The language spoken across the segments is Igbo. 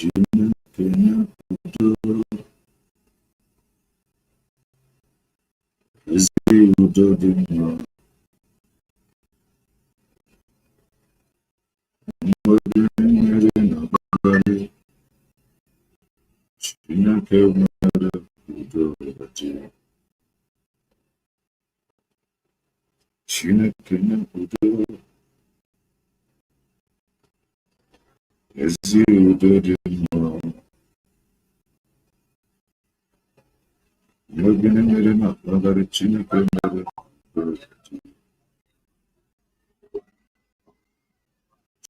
Chineke udo, ezi udo dị mma, mgbe mmiri na-agbagharị, Chineke nwere udo dị. Chineke udo, ezi udo dị mma, mgbe mmiri na-agbagharị, Chineke nwere udo dị.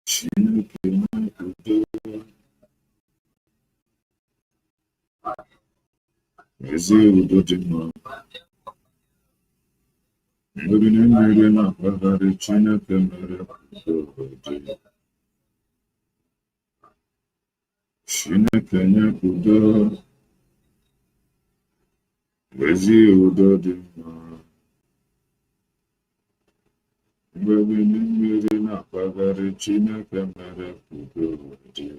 Chineke udo, ezi udo dị mma, mgbe mmiri na-agbagharị, Chineke mere udo dị. Chineke nye udo, ezi udo dị mma, mgbe mmiri na-agbagharị, Chineke mere udo dị.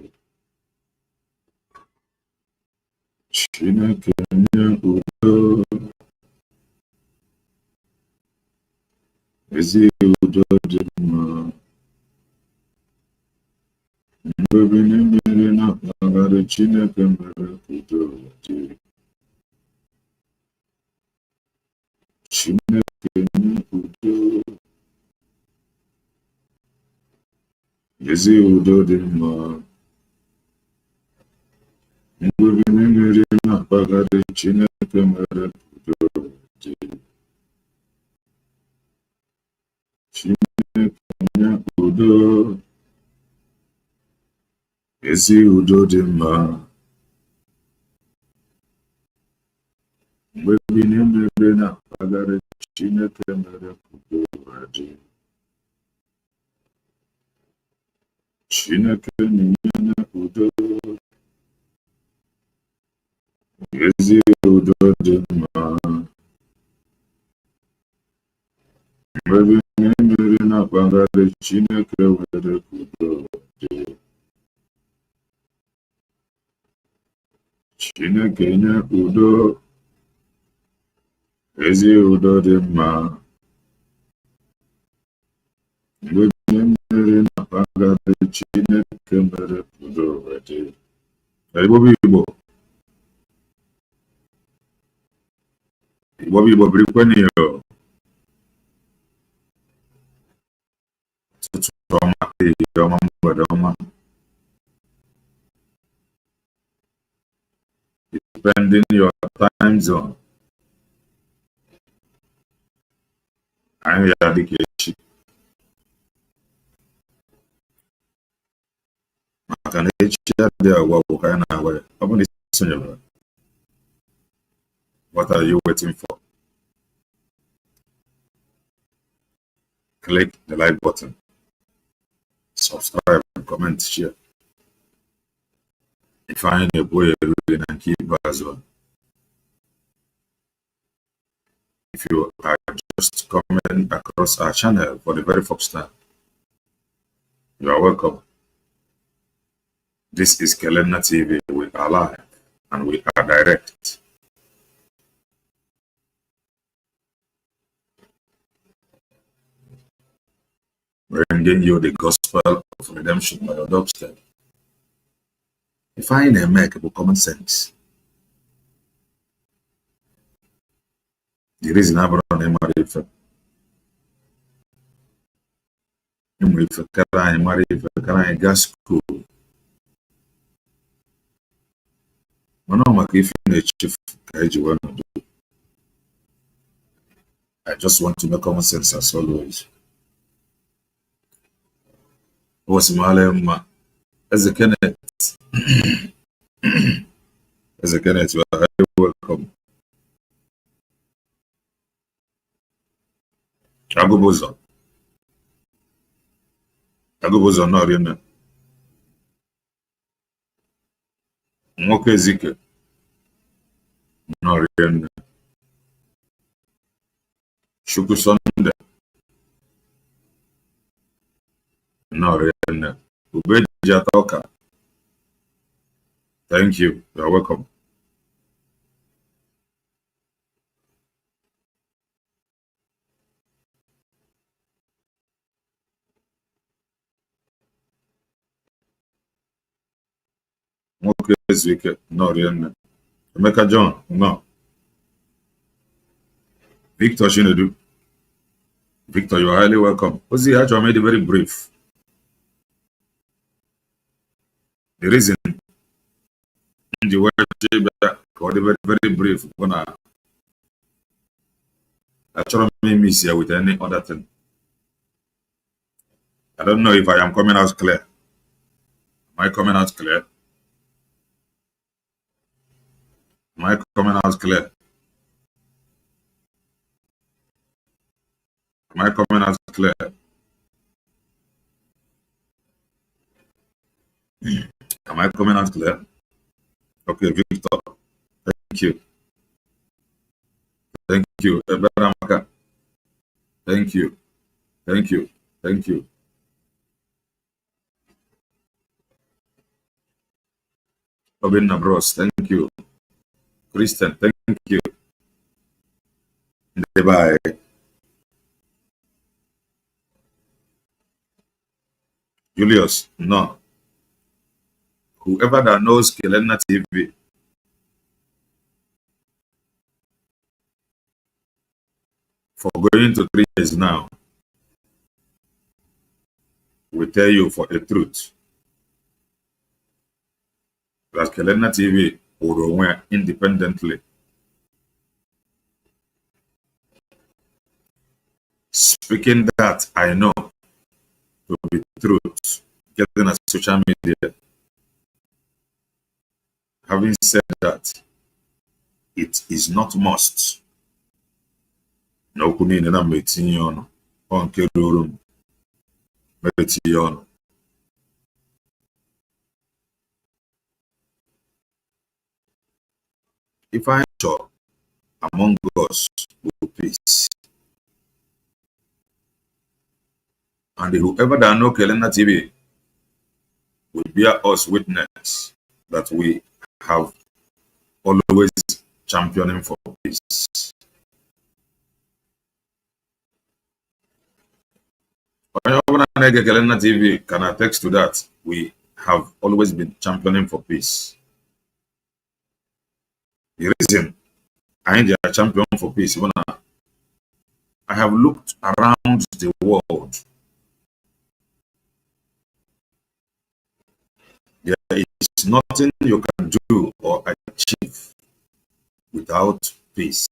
Chineke nye udo, ezi udo dị mma, mgbe mmiri na-agbagharị, Chineke mere udo dị. Chineke nye udo, ezi udo dị mma, mgbe mmiri na-agbagharị, Chineke mere udo dị. Chineke nye udo, ezi udo dị mma, mgbe mmiri na-agbagharị, Chineke mere udo dị. Chineke nye udo, ezi udo dị mma, mgbe mmiri na-agbagharị, Chineke were udo dị. Chineke nye udo, ezi udo dị mma, mgbe mmiri na-agbagharị, Chineke mere udo dị. Igbo birikweni yo. Ụtụtụ ọma, ehihie ọma, mgbede ọma, depending your time zone. Anyị ya dịka echi, maka na echi adịghị agwa bụ ka anyị na-agwa ya. Ọ bụ na isonyere, what are you waiting for? Click the like button, subscribe, and comment, share. If I ain't a boy, and keep as well. If you are just coming across our channel for the very first time, you are welcome. This is Kelena TV. We are live and we are direct. Bringing you the gospel of redemption by your doorstep. If I ain't a make common sense. The reason I brought him if I gas school. I just want to make common sense as always. Was Malema as a Kenneth. As a Kenneth, you are very welcome. Agubuzo no rina. Nwoke Zike no rina. Shuku Sunday no rina. Ubeji Atoka Thank you. You're welcome. No, Emeka John, no. Victor Shinedu. Victor, you are highly welcome. Ozi actually made it very brief. The reason the word very, very brief, I try to miss here with any other thing. I don't know if I am coming out clear. Am I coming out clear? Am I coming out clear? Am I coming out clear? Am I coming out clear? Okay, Victor. Thank you. Thank you. Thank you. Thank you. Thank you. Obinna Bros, thank you. Christian, thank you. Bye. Julius, no. Whoever that knows Kelena TV, for going to 3 years now, we tell you for the truth that Kelena TV will run independently. Speaking that, I know to be truth, getting a social media. Having said that, it is not must. No kunini na metinye ono. Onke room. Metinye ono. If I sure among us will peace. And whoever that know Kelena TV will bear us witness that we have always championing for peace. Kelena TV can attest to that. We have always been championing for peace. The reason I am a champion for peace, I have looked around the world. There is nothing you can do or achieve without peace.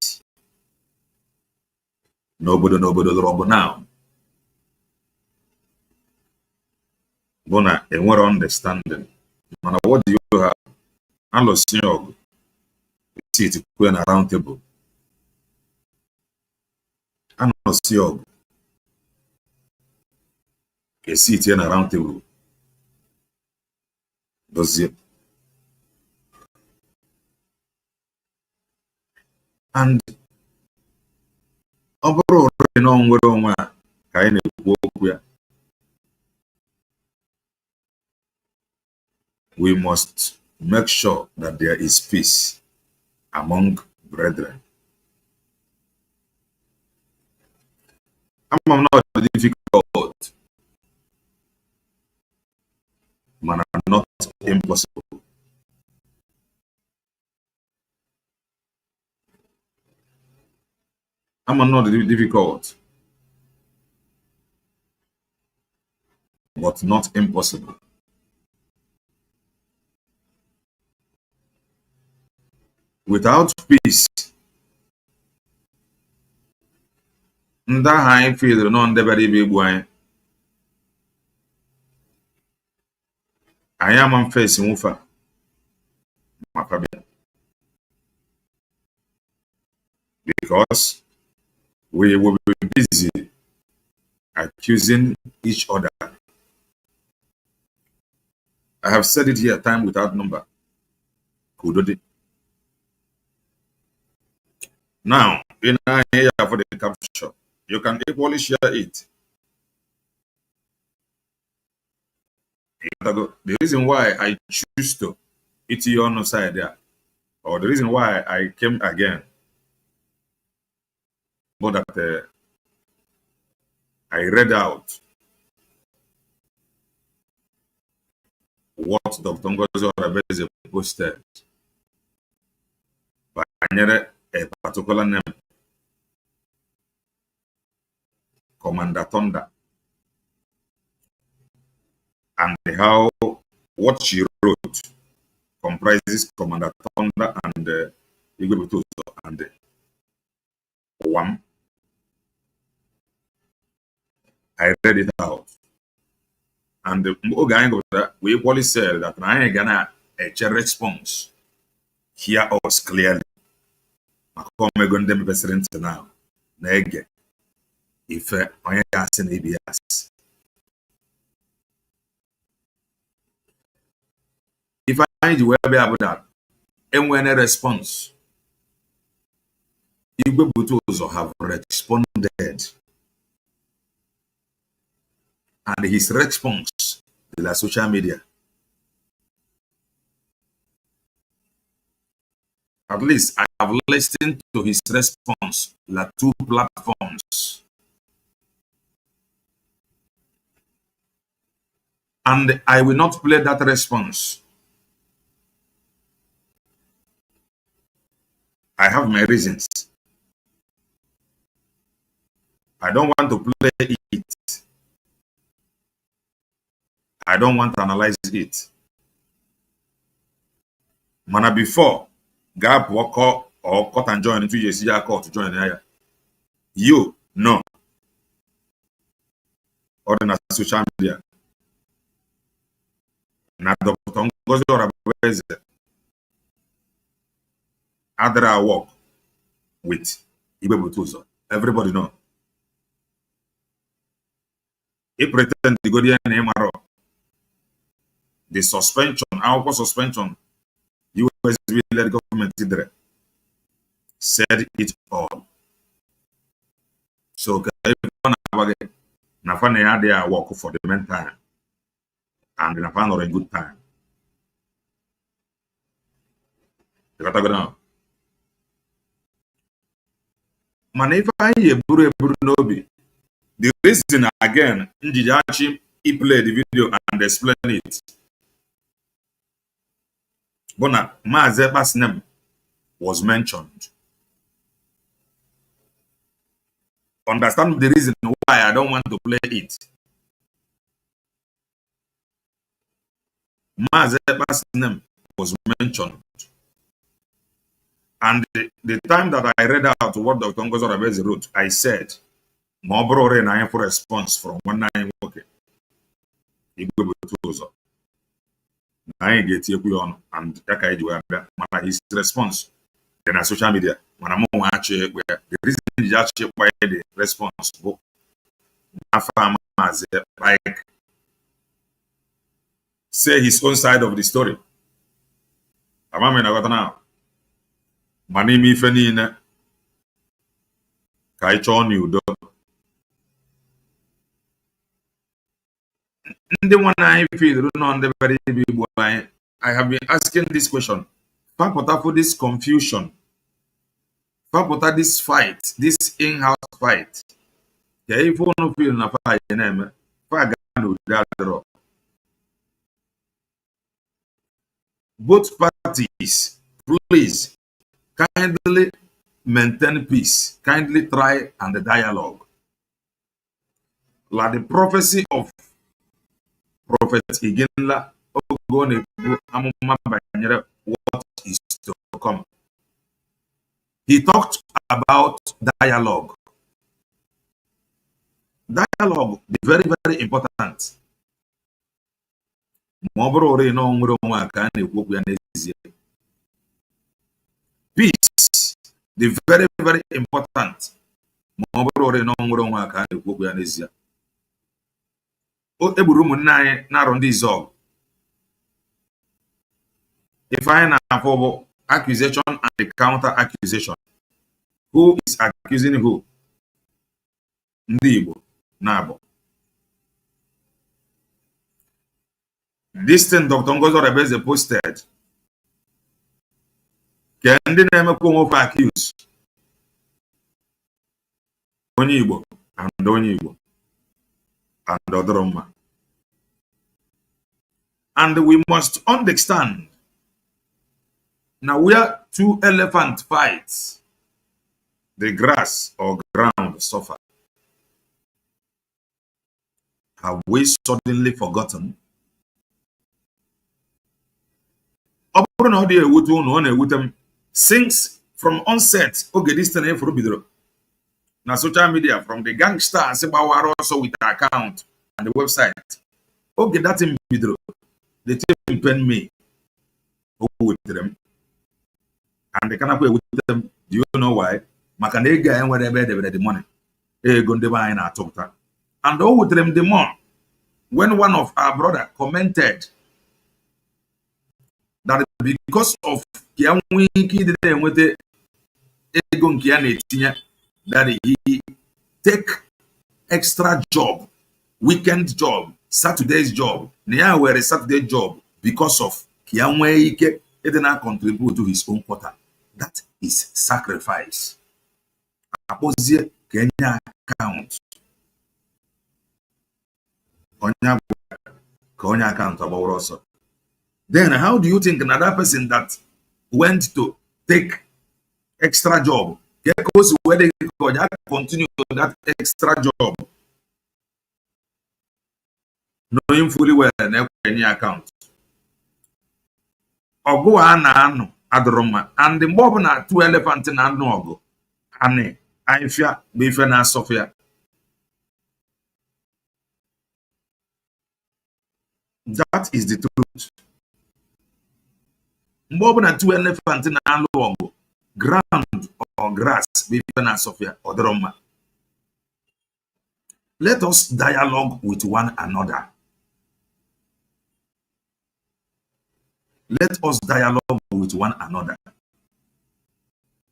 Nobody now. Bona, and what understanding. What do you have? I lost you. See it going around table. I know see you. You see it in a round table. Does it? And overall, we must make sure that there is peace among brethren. I'm not difficult, but not impossible. I'm not difficult, but not impossible. Without peace, ndị ahụ anyị fidoro nọ ndebere ibe igbu anyị ama mfesi nwụfa maka bịa because we will be busy accusing each other. I have said it here time without number. Kudodi. Now, in here for the capture, you can equally share it. The reason why I choose to it's your side there. Or the reason why I came again, but that I read out what Dr. Ngozi Orabueze posted by a particular name, Commander Thunder, and how what she wrote comprises Commander Thunder and Igwe Butuzo and Wam. I read it out. And we equally said that I ain't gonna a response. Hear us clearly. Now, if I ask an ABS. If I need to be about that, and when a response, Igwe Butuzo have responded. And his response to the social media. At least I have listened to his response like 2 platforms. And I will not play that response. I have my reasons. I don't want to play it. I don't want to analyze it. Mana before, Gap walk or cut and join into your court to join here. You no. Or in social media. Now Dr. Ngozi Orabueze Adra work with Igwe Butuzo. Everybody know. He pretend to go there and the suspension, our suspension, US led government said it all. So Nafane had their work for the meantime, and Nafane or a good time. Man, if I hear Nobi, the reason again, Njijachi, he played the video and explained it. Bona Mazeba's name was mentioned. Understand the reason why I don't want to play it. Mazeba's name was mentioned. And the time that I read out what Dr. Ngozi Orabueze wrote, I said, Mobro and for response from 19 okay. Igwe Butuzo. I get you on and his response. Then on social media, when I'm on actually where the reason is actually why the response book like say his own side of the story. I'm now. Manimi Fenina Kaichon Udo. The one I feel on the very big I have been asking this question. For this confusion. For this fight, this in-house fight. If you don't feel na fight name, both parties, please kindly maintain peace. Kindly try and the dialogue. Like the prophecy of Prophet Igenla, what is to come. He talked about dialogue. Dialogue is very, very important. Peace, the very, very important. If I have accusation and the counter accusation, who is accusing who? Ndibo, Nabo. This thing Dr. Ngozi Orabueze posted Can the name of accuse onye Igbo and onye Igbo and Odoroma. And we must understand now where two elephants fight, the grass or ground suffer. Have we suddenly forgotten? Since from onset, okay, this thing for bidro. Na social media from the gangsters about also with the account and the website. Okay, that in bidro. The team pen me with them. And they cannot play with them. Do you know why? Makanega and whatever they the money. And all with them the more. When one of our brother commented that because of that he take extra job, weekend job, Saturday's job, near where a Saturday job because of Kiamwe did not contribute to his own quota. That is sacrifice. Opposite Kenya account. Kenya account about also. Then how do you think another person that went to take extra job goes where they continue that extra job, knowing fully well any account? Or go on Adroma and the mob na 2 elephants in Anogo. Ane, I fear, Bifena Sophia. That is the truth. Mob na 2 elephants in Anogo. Ground or grass, Bifena Sophia or Droma. Let us dialogue with one another. Let us dialogue with one another.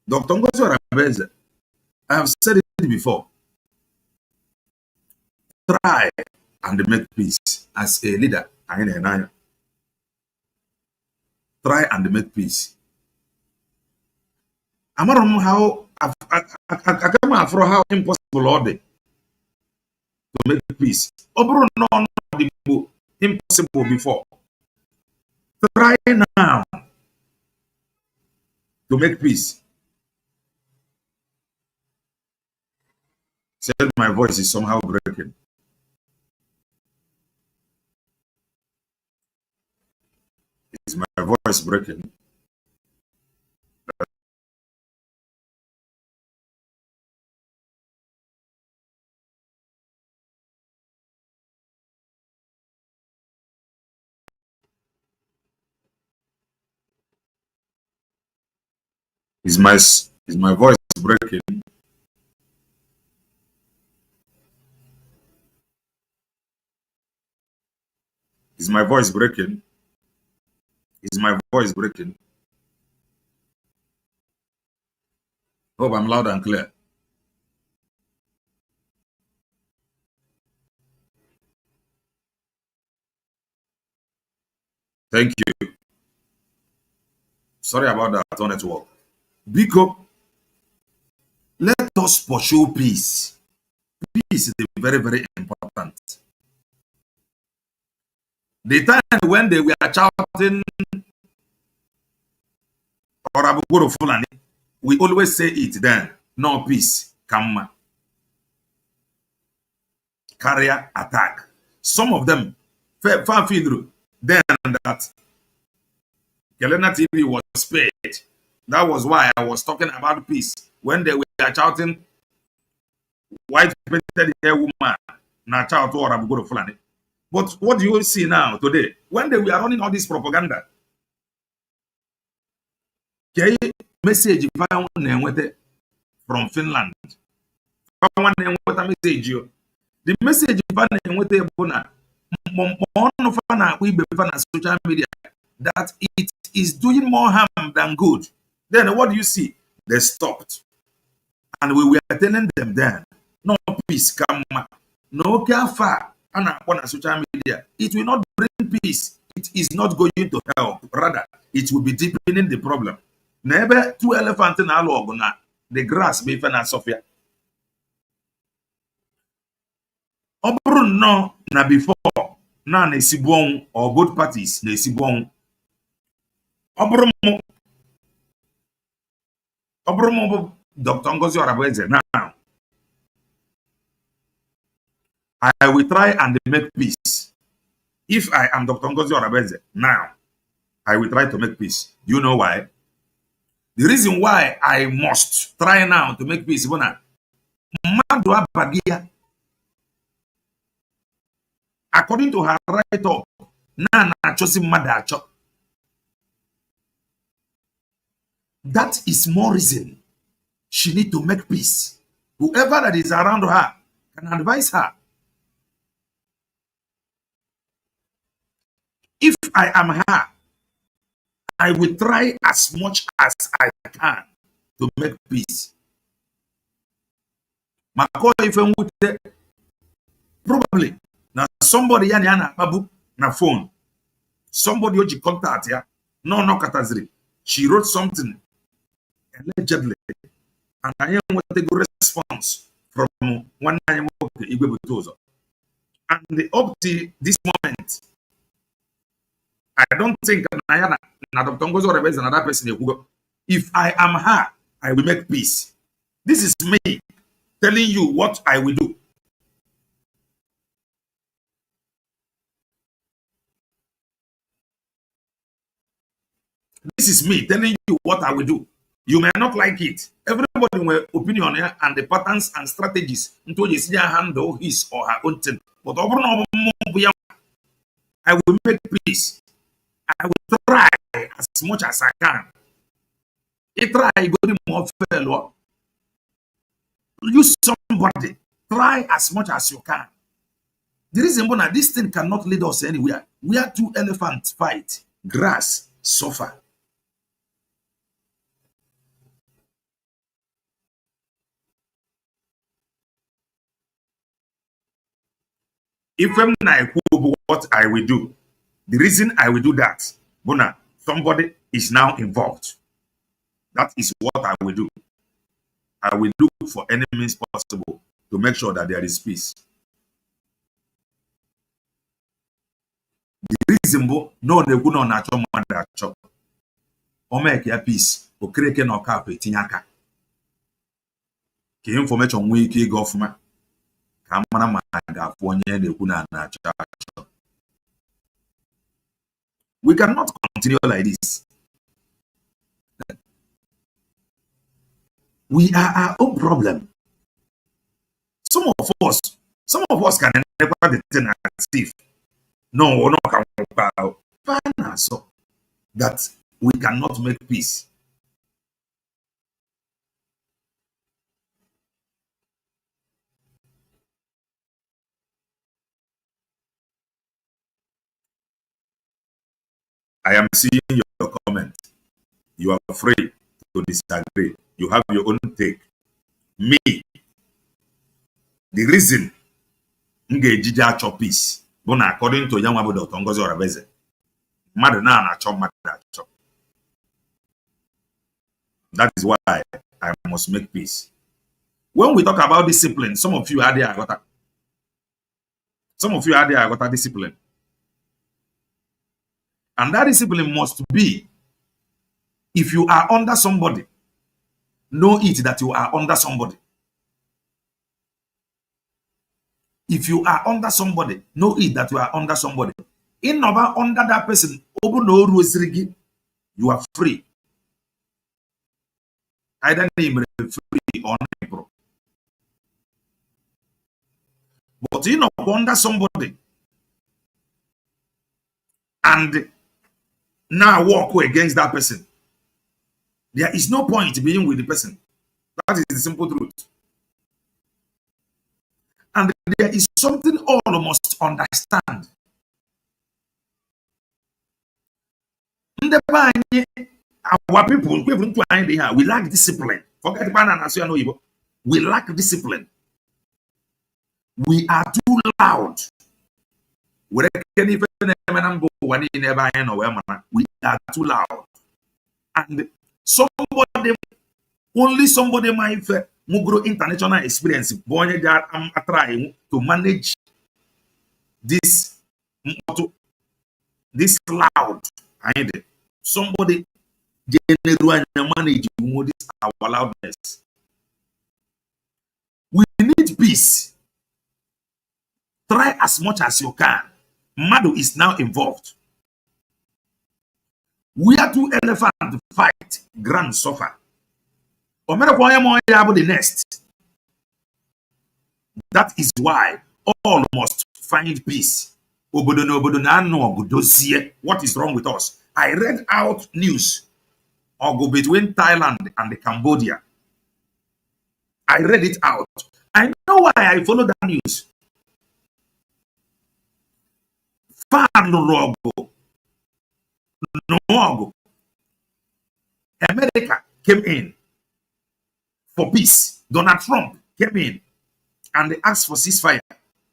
Dr. Ngozi Orabueze, I have said it before. Try and make peace as a leader. Try and make peace. I don't know how impossible all day to make peace. Impossible before. Try now to make peace. Said my voice is somehow breaking. Is my voice breaking? Is my voice breaking? Is my voice breaking? Is my voice breaking? Hope I'm loud and clear. Thank you. Sorry about that on network. Biko, let us pursue peace. Peace is very, very important. The time when they were shouting Orabueze Fulani, we always say it then. No peace, come. Carrier attack. Some of them far through. Then that Kelena TV was spared. That was why I was talking about peace. When they were shouting white painted hair woman, now shout to Orabueze Fulani. But what do you see now today? When they were running all this propaganda, okay, message from Finland. Message the message social media that it is doing more harm than good. Then what do you see? They stopped. And we were telling them then, no peace, come, no care far. And on social media, it will not bring peace. It is not going to help. Rather, it will be deepening the problem. Nebe two elephant na alụ ọgụ na the grass be ife na Sofia. Ọ bụrụ nnọọ na before na-esibu ọnwụ or both parties na-esibu ọnwụ. Ọ bụrụ m bụ Dr. Ngozi Orabueze now, I will try and make peace. If I am Dr. Ngozi Orabueze now, I will try to make peace. Do you know why? The reason why I must try now to make peace is according to her right up, that is more reason she need to make peace. Whoever that is around her can advise her. If I am her, I will try as much as I can to make peace. Probably now somebody na phone, somebody who contact ya, no katazri. She wrote something allegedly, and I am with a good response from one Igwe Butuzo. And up to this moment, I don't think Dr. Ngozi Orabueze is another person. If I am her, I will make peace. This is me telling you what I will do. This is me telling you what I will do. You may not like it. Everybody will opinion and the patterns and strategies until you see her handle his or her own thing. But I will make peace. I will try as much as I can. Try going more fellow. Use somebody. Try as much as you can. The reason why this thing cannot lead us anywhere. We are two elephants fight. Grass suffer. If I'm not what I will do, the reason I will do that, Bona, somebody is now involved. That is what I will do. I will look for any means possible to make sure that there is peace. The reason no they go on natural man chop. O make ya peace. O kreke no ka petinyaka. Ke information we ke government. Ka mara ma ga afọ onye na-ekwu na na-achọ. We cannot continue like this. We are our own problem. Some of us can never the thing as if no so that we cannot make peace. I am seeing your comment. You are free to disagree. You have your own take. Me, the reason ngejiji achọ peace bụ na according to ya nwa bụ Dr. Ngozi Orabueze, mmadụ na-achọ mmadụ achọ. That is why I must make peace. When we talk about discipline, some of you are there. Some of you are there. Discipline. And that discipline must be, if you are under somebody, know it that you are under somebody. If you are under somebody, know it that you are under somebody. In under that person, you are free. Either name free or not. But you know, under somebody and now walk against that person, there is no point being with the person. That is the simple truth. And there is something all must understand. Our people, we lack discipline. Forget banana, we lack discipline. We are too loud. We are too loud. And Somebody, only somebody might grow international experience try to manage this cloud. Somebody manage this our loudness. We need peace. Try as much as you can. Madu is now involved. Where two elephants fight, grand suffer. The nest. That is why all must find peace. What is wrong with us? I read out news between Thailand and Cambodia. I read it out. I know why I follow that news. America came in for peace. Donald Trump came in and they asked for ceasefire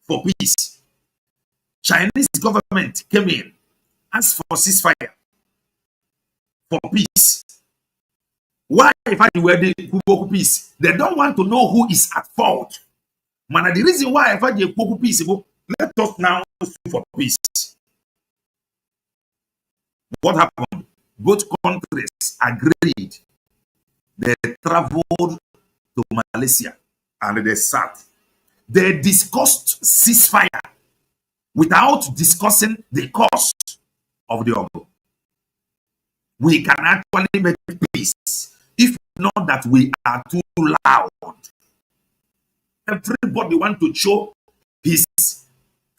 for peace. Chinese government came in, asked for ceasefire for peace. Why if I were the peace? They don't want to know who is at fault. Man, the reason why if I do peace, let us now sue for peace. What happened? Both countries agreed. They traveled to Malaysia and they sat. They discussed ceasefire without discussing the cost of the other. We can actually make peace if not that we are too loud. Everybody want to show his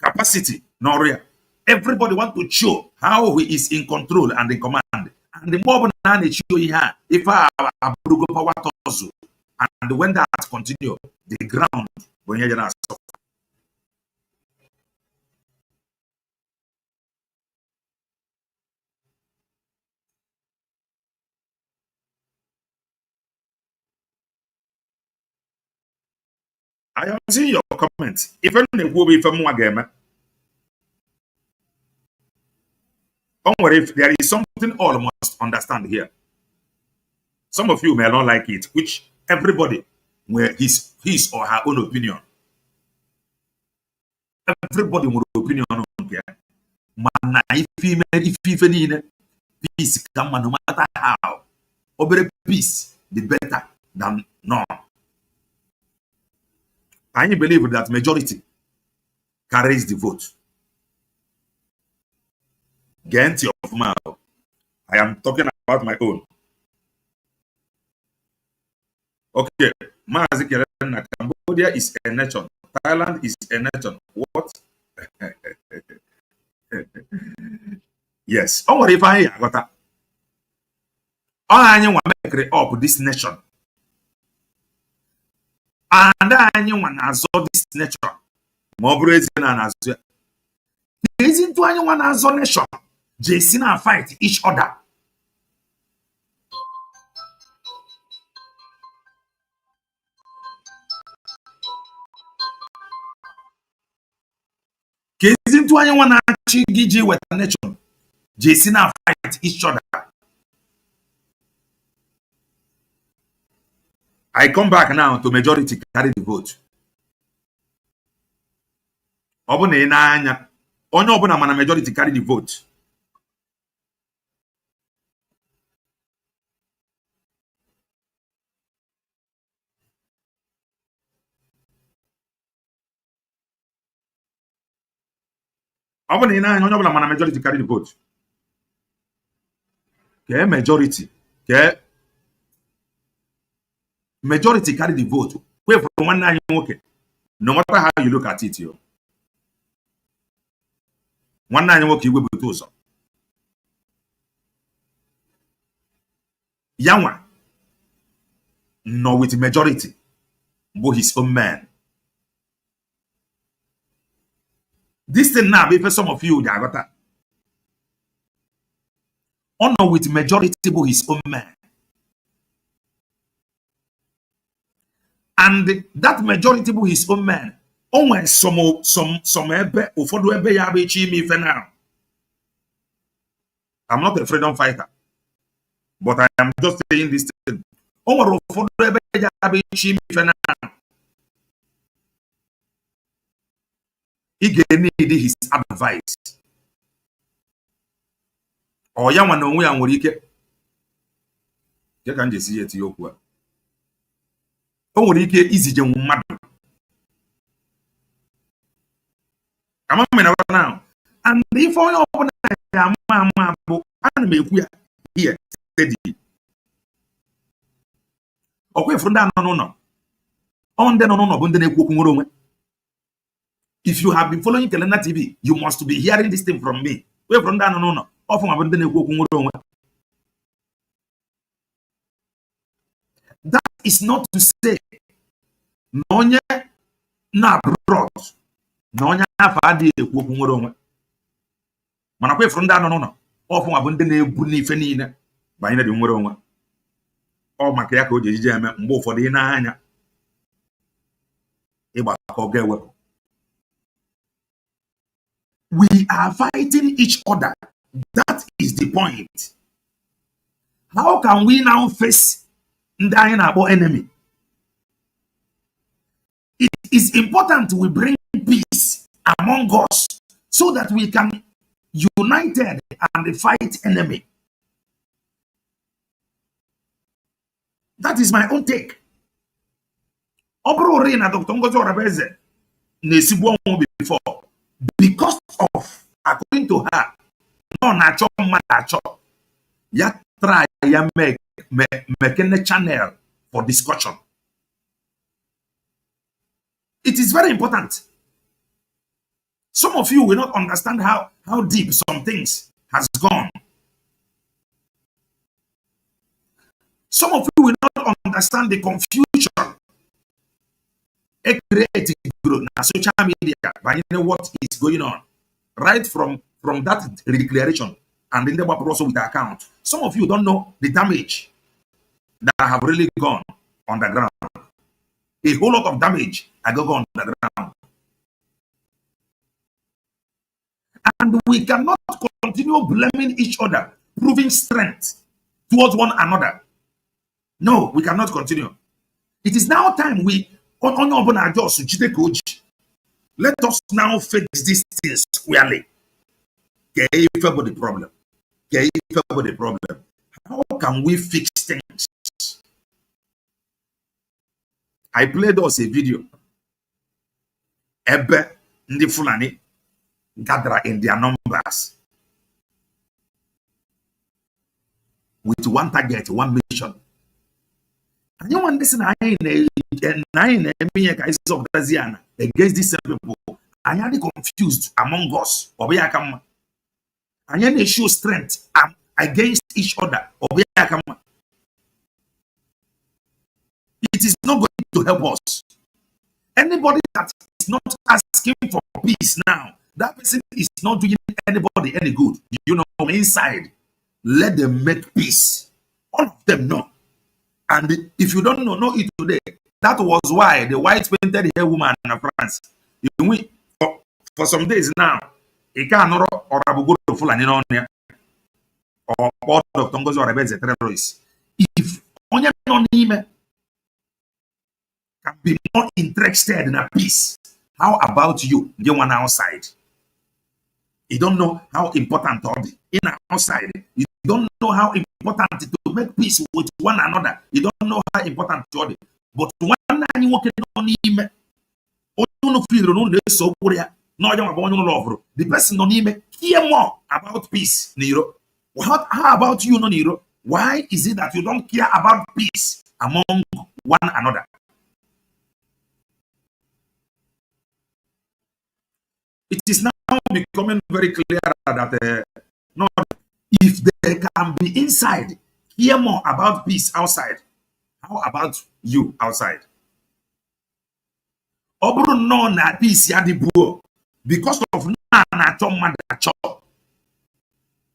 capacity, Noria. Everybody want to show how he is in control and in command. And the more they show here, if I power and when that continue, the ground when you suffer. I am seeing your comments. If anyone will be from one game, if there is something all must understand here. Some of you may not like it, which everybody will his or her own opinion. Everybody will opinion on here. Man, if peace come no matter how. Over peace, the better than none. I believe that majority carries the vote. Get of mouth. I am talking about my own. Okay, Cambodia is a nation. Thailand is a nation. What? Yes. Oh, what if I got that? I want to create up this nation. And I want to saw this nation. Mobilizing and as well. Isn't to anyone as a nation? Jason and fight each other. Isn't to anyone actually GG with a nation? Jason and fight each other. I come back now to majority carry the vote. Only majority carry the vote. Only majority carry the vote. Okay, majority. Okay. Majority carry the vote. Wait from one nine okay. No matter how you look at it, yo. One nine okay we Butuzo. Yanwa. No with majority. But his own man. This thing now, if some of you they got that. Honor with majority but his own man. And that majority of his own man. Only some ebe ụfọdụ ebe ya bụ echi ime ife now. I'm not a freedom fighter. But I am just saying this thing. He need his advice. Or ya nwana onwe ya nwere ike. Je ka nje si eti okwu a. O nwere ike izije mmadụ. Ama me na now. And if onye ọbụla ya ama bụ ana m ekwu ya here steady. Ọkwa ifuru ndị anọ n'ụlọ. Ọ ndị nọ n'ụlọ bụ ndị na-ekwu okwu nwere onwe. If you have been following Kelena TV, you must be hearing this thing from me. Where from that no. Often I've been that is not to say no na abroad. No afadi ekwu nwere onwe. Mana kwe from that no. Often I've been na-ebu n'ife niile banyere dị nwere onwe. Ọ maka ya ka o ji ejije eme mgbe ụfọdụ ị na-anya ịgba ka ọ ga-ewepụ. We are fighting each other. That is the point. How can we now face our enemy? It is important we bring peace among us so that we can united and fight enemy. That is my own take. Obro na Dr. Ngozi Orabueze na-esigbu ọnwụ before. Because of, according to her, no nacho macho, ya try ya make a channel for discussion. It is very important. Some of you will not understand how deep some things has gone. Some of you will not understand the confusion created on social media by what is going on, right from that declaration and in the also with the account. Some of you don't know the damage that have really gone on the ground. A whole lot of damage has gone on the ground. And we cannot continue blaming each other, proving strength towards one another. No, we cannot continue. It is now time let us now fix this thing squarely. The problem. How can we fix things? I played us a video. Ebe ndị Fulani gather in their numbers with one target, one mission. And you want this against these people. I am confused among us. And they show strength against each other. It is not going to help us. Anybody that is not asking for peace now, that person is not doing anybody any good. You know, inside, let them make peace. All of them know. And if you don't know it today, that was why the white painted hair woman in France, for some days now, it can't Orabueze Fulani or part of Ngozi Orabueze terrorists. If only can be more interested in a peace, how about you, the one outside? You don't know how important in outside. You don't know how important to make peace with one another. You don't know how important to it. But when you working on him, the person on him care more about peace. Nero. How about you, Nero? Why is it that you don't care about peace among one another? It is now becoming very clear that if they can be inside, hear more about peace outside. How about you outside? Obro no na peace ya dibuo because of na chom madacho.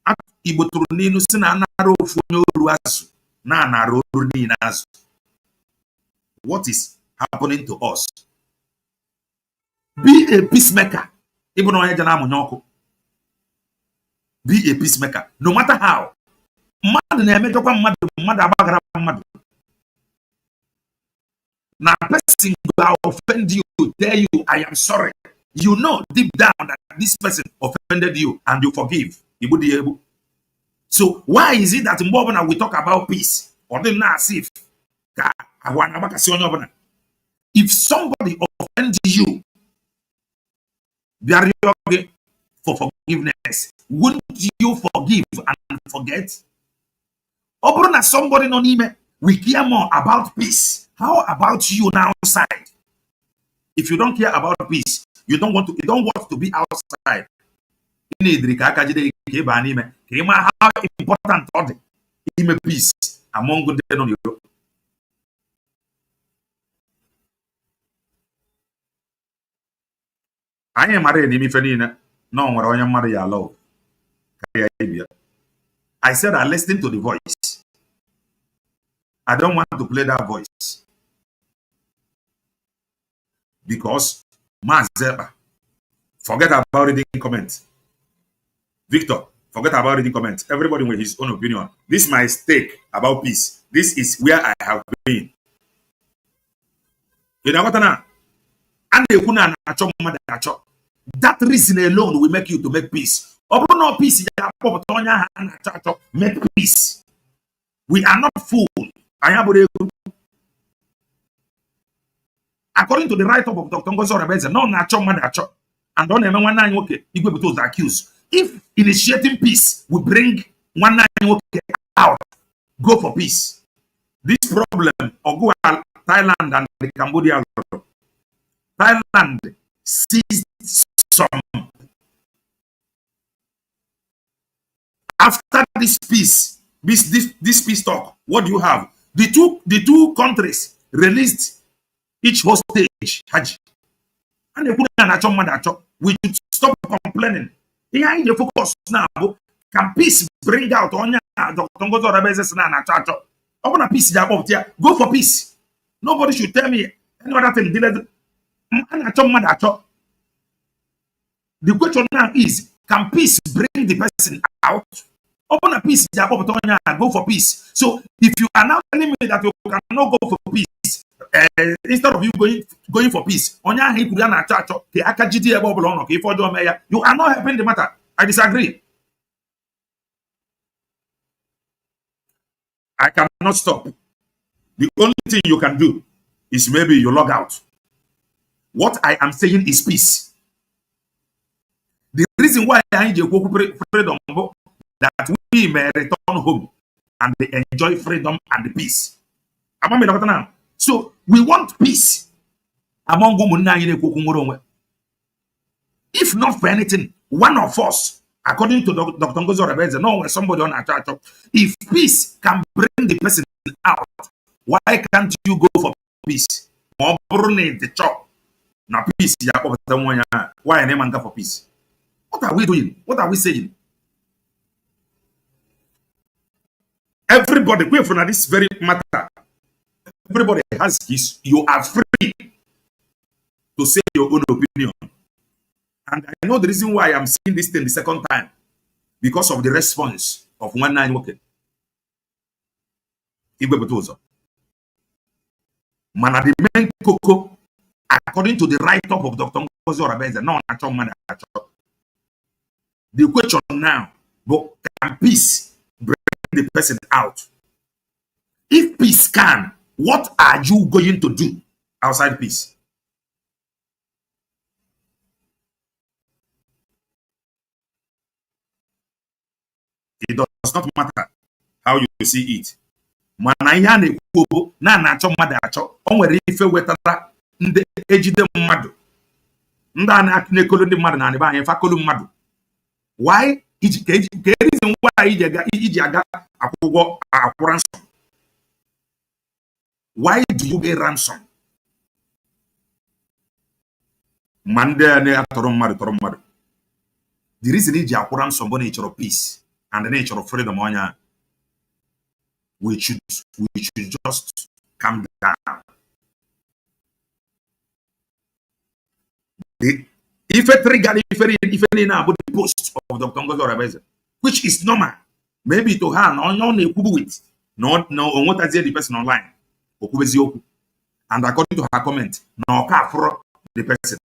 At iboturu ninu sina na rofu nyoru asu na roru ni asu. What is happening to us? Be a peacemaker. Be a peacemaker, no matter how. mmadụ na-emejọkwa mmadụ agbagara mmadụ. Now, person will offend you, tell you, I am sorry. You know deep down that this person offended you and you forgive. So why is it that when we talk about peace, or if somebody offends you, for forgiveness, wouldn't you forgive and forget? Or somebody no name, we care more about peace. How about you now outside? If you don't care about peace, you don't want to be outside. How important is peace among good on you? I am married in Ifenina. No one I am married alone. I said I listened to the voice. I don't want to play that voice. Because Mazeba, forget about reading comments. Victor, forget about reading comments. Everybody with his own opinion. This is my stake about peace. This is where I have been. You know what now? That reason alone will make you to make peace. No peace, make peace. We are not fools. According to the write-up of Dr. Ngozi Orabueze, no nacho madacho, and don't even one nine okay, Igwe Butuzo accused. If initiating peace will bring one nine okay out, go for peace. This problem, or go Thailand and the Cambodia. Thailand seized some. After this peace, this peace talk, what do you have? The two countries released each hostage, Haji. And they put we should stop complaining. Here in the focus now, can peace bring out on Dr. Ngozi Orabueze na chacho? Open a peace job up there. Go for peace. Nobody should tell me any other thing. The question now is, can peace bring the person out? Open a peace job up there, go for peace. So if you are now telling me that you cannot go for peace, instead of you going for peace, you are not helping the matter. I disagree. I cannot stop. The only thing you can do is maybe you log out. What I am saying is peace. The reason why I need freedom that we may return home and enjoy freedom and the peace. So we want peace among women. If not for anything, one of us, according to Dr. Ngozi Orabueze, no, somebody on a church, if peace can bring the person out, why can't you go for peace? The chop. Now peace, why a name for peace? What are we doing? What are we saying? Everybody, wait for this very matter. Everybody has his, you are free to say your own opinion. And I know the reason why I'm saying this thing the second time, because of the response of 19 working. Igwe Butuzo. Management Koko, according to the write-up of Dr. Ngozi Orabueze, no, the question now, but can peace bring the person out? If peace can, what are you going to do outside peace? It does not matter how you see it. Mana ihe a na-ekwu na-achọ mmadụ achọ, o nwere ife wetara ndị ejide mmadụ, ndị a na-ekolo ndị mmadụ na anịba anyị fakolo mmadụ. Why? Reason why iji aga akwụkwọ ransom? Why do you pay ransom? The reason iji akwụ ransom bụ nature of peace and the nature of freedom. We should just calm down. If a trigger, if any now about the post of Dr. Ngozi Orabueze, which is normal, maybe to her no with no what I the person online and according to her comment no for the person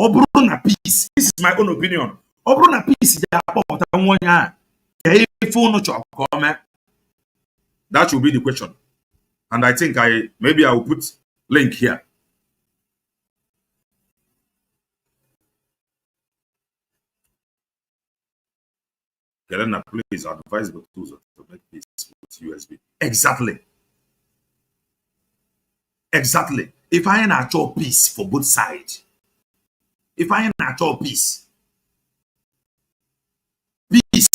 obruna peace. This is my own opinion. Obruna peace that should be the question, and I think I will put link here. Kelena, please advise Butuzo to make peace with USB. Exactly. Exactly. If I natural peace for both sides, if I natural peace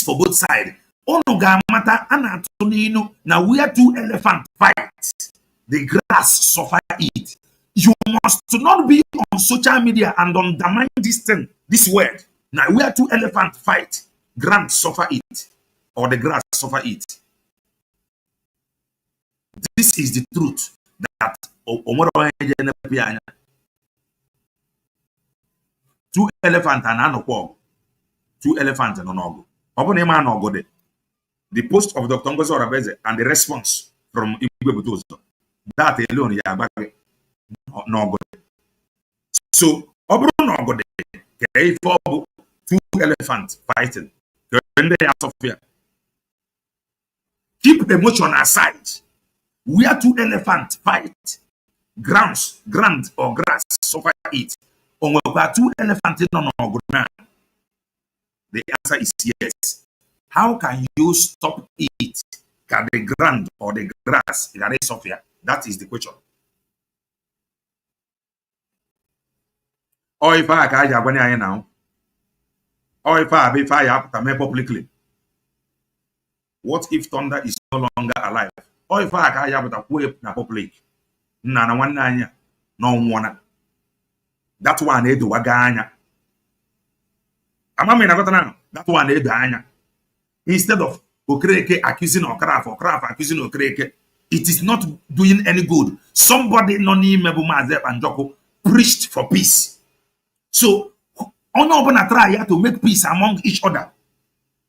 for both sides, Onogamata and Antonino, now we are two elephant fight. The grass suffer it. You must not be on social media and undermine this thing, this word. Now we are two elephant fight. Grant suffer it, or the grass suffer it. This is the truth that two elephants and an two elephants and an ogo. The post of Dr. Ngozi Orabueze and the response from Igwe Butuzo. That alone, no good. So, two elephants fighting. Keep emotion aside. We are two elephants fight. Ground or grass suffer it. Or we are two elephants in on. The answer is yes. How can you stop it? Can the ground or the grass suffer? That is the question. Or if I can now. Or if I be fire publicly. What if thunder is no longer alive? Or if I can have a wave na public? Nana one nanya, no one. That one they do waganya. That one they do. Instead of Okreke accusing Okraf accusing Okreke, it is not doing any good. Somebody noni Mebumazep and Joko preached for peace. So Ono try to make peace among each other.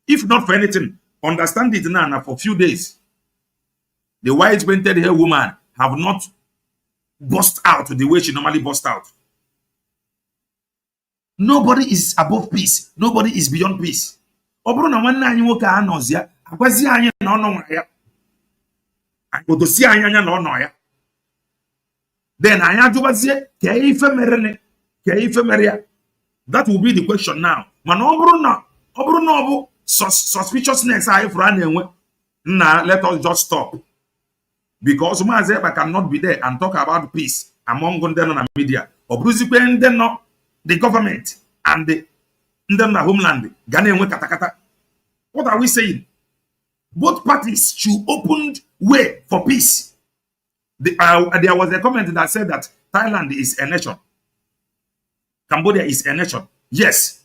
If not for anything, understand it now for a few days. The white painted hair woman have not burst out the way she normally burst out. Nobody is above peace. Nobody is beyond peace. Then that will be the question now. Suspiciousness let us just stop. Because Mazeba cannot be there and talk about peace among the media. The government and the homeland. What are we saying? Both parties should open way for peace. There was a comment that said that Thailand is a nation. Cambodia is a nation. Yes.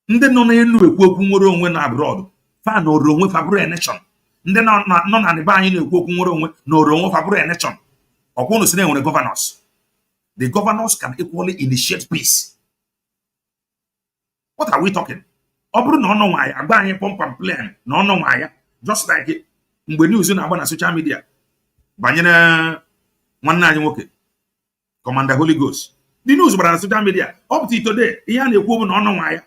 Ndị nọ n'elu ekwu okwu nwere onwe na abroad fa na oro onwe faburu a nation. Ndị nọ na niba anyị na-ekwu okwu nwere onwe na oro onwe faburu a nation. Ọkwụ no sine nwere governors. The governors can equally initiate peace. What are we talking? Oburu na ono nwa ya agba anyị pump and plan na ono nwa ya just like mgbe news na agba na social media banyere nwanne anyị nwoke Commander Holy Ghost. The news bara na social media up to today ihe a na-ekwu bụ na ono nwa ya.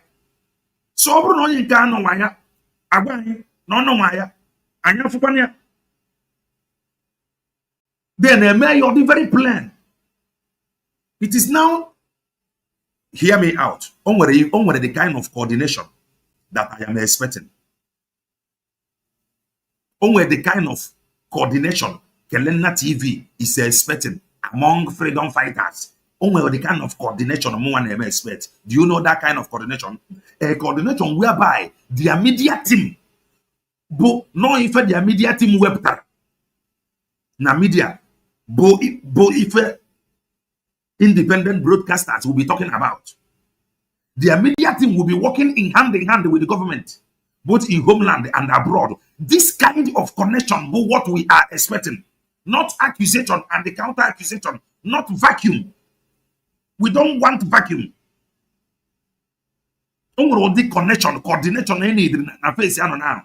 So oburu na onye nke ano nwa ya agba anyị na ono nwa ya anya fukwana ya. Then a mayor the very plan. It is now, hear me out, onwere the kind of coordination that I am expecting. Onwere the kind of coordination Kelena TV is expecting among freedom fighters. Onwere the kind of coordination one am expect. Do you know that kind of coordination? A coordination whereby their media team, but no if their media team webter, na media, but if independent broadcasters will be talking about. Their media team will be working in hand with the government, both in homeland and abroad. This kind of connection will what we are expecting. Not accusation and the counter accusation, not vacuum. We don't want vacuum. Onwere the connection, coordination any na face ya no now.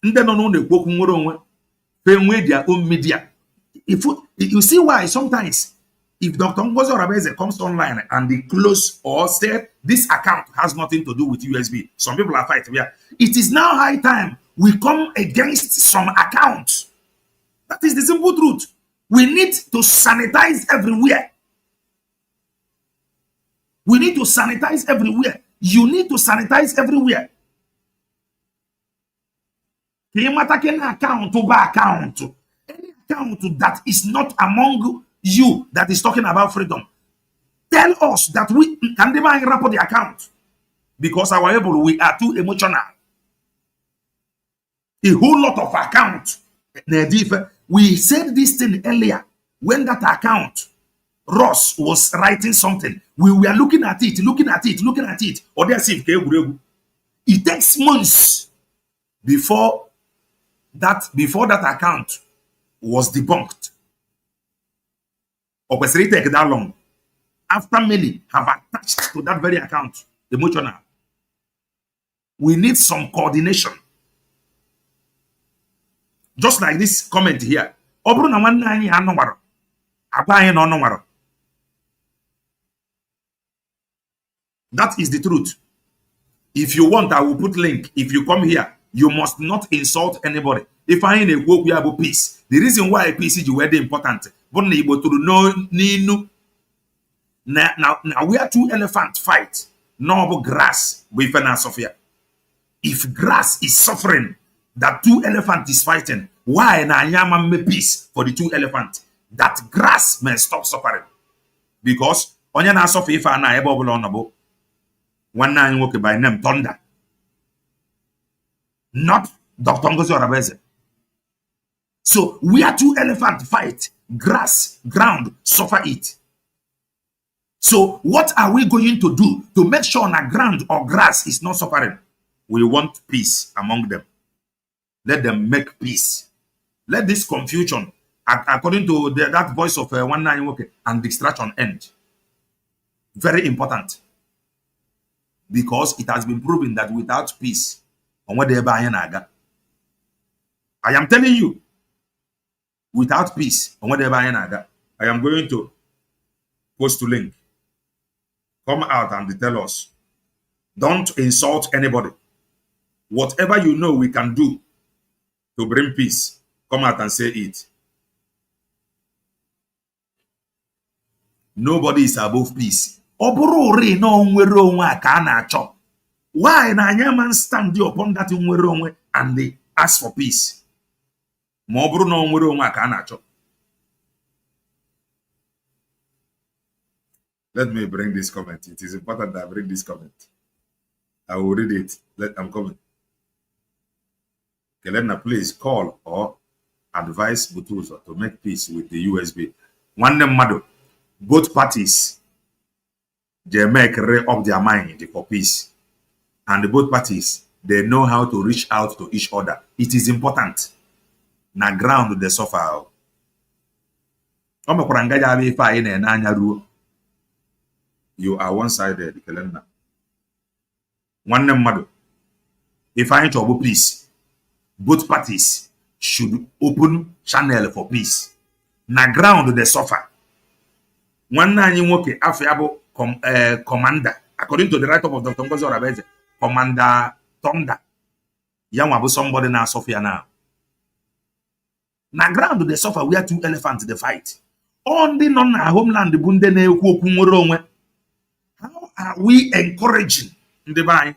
Ndị nọ na-ekwu okwu nwere onwe fe their own media. If you see why sometimes if Dr. Ngozi Orabueze comes online and they close or say this account has nothing to do with USB, some people are fighting. Yeah, it is now high time we come against some accounts. That is the simple truth. We need to sanitize everywhere. We need to sanitize everywhere. You need to sanitize everywhere. Account over account. Any account that is not among you that is talking about freedom, tell us that we can never report the account because we are too emotional. A whole lot of accounts. We said this thing earlier when that account Ross was writing something. We were looking at it. Or it takes months before that account was debunked. Or was it take that long? After many have attached to that very account, emotional. We need some coordination. Just like this comment here. That is the truth. If you want, I will put link. If you come here, you must not insult anybody. If I ain't we have peace, the reason why peace is very important. But now we are two elephants fight. No grass with Sophia. If grass is suffering, that two elephants is fighting. Why na yama me peace for the two elephants? That grass may stop suffering. Because onya na suffer if na ebe obula onabo. One na nwoke by name Thunder. Not Dr. Ngozi Orabueze. So we are two elephants fight. Grass, ground, suffer it. So what are we going to do to make sure na ground or grass is not suffering? We want peace among them. Let them make peace. Let this confusion, according to that voice of one nine okay, and distraction end. Very important. Because it has been proven that without peace, I am telling you, without peace, I am going to post a link. Come out and tell us. Don't insult anybody. Whatever you know we can do to bring peace, come out and say it. Nobody is above peace. Why na man stand upon that and they ask for peace? Let me bring this comment. It is important that I bring this comment. I will read it. I'm coming. Kelena, please call or advise Butuzo to make peace with the USB. One mado, both parties, they make up their mind for peace. And both parties, they know how to reach out to each other. It is important. Na ground they suffer. You are one-sided, Kelena. One mado. If I ain't trouble peace, both parties should open channel for peace. Na ground they suffer. One nwoke afiabo commander, according to the write-up of Dr. Ngozi Orabueze, Commander Thunder. Yanwabu somebody now Sophia now. Na ground they suffer. We are two elephants they fight. On the non-homeland bunde. How are we encouraging the vine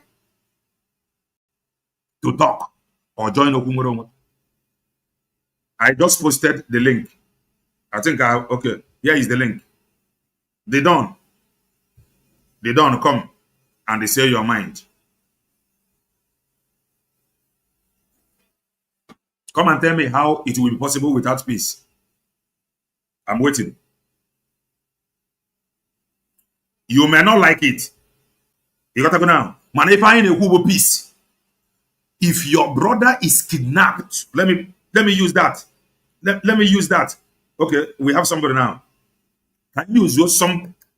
to talk or join Okumuro? I just posted the link. I think okay. Here is the link. They don't come and they say your mind. Come and tell me how it will be possible without peace. I'm waiting. You may not like it. You got to go now. Man, if I ain't a peace, if your brother is kidnapped, let me use that. Let me use that. Okay, we have somebody now. Can you use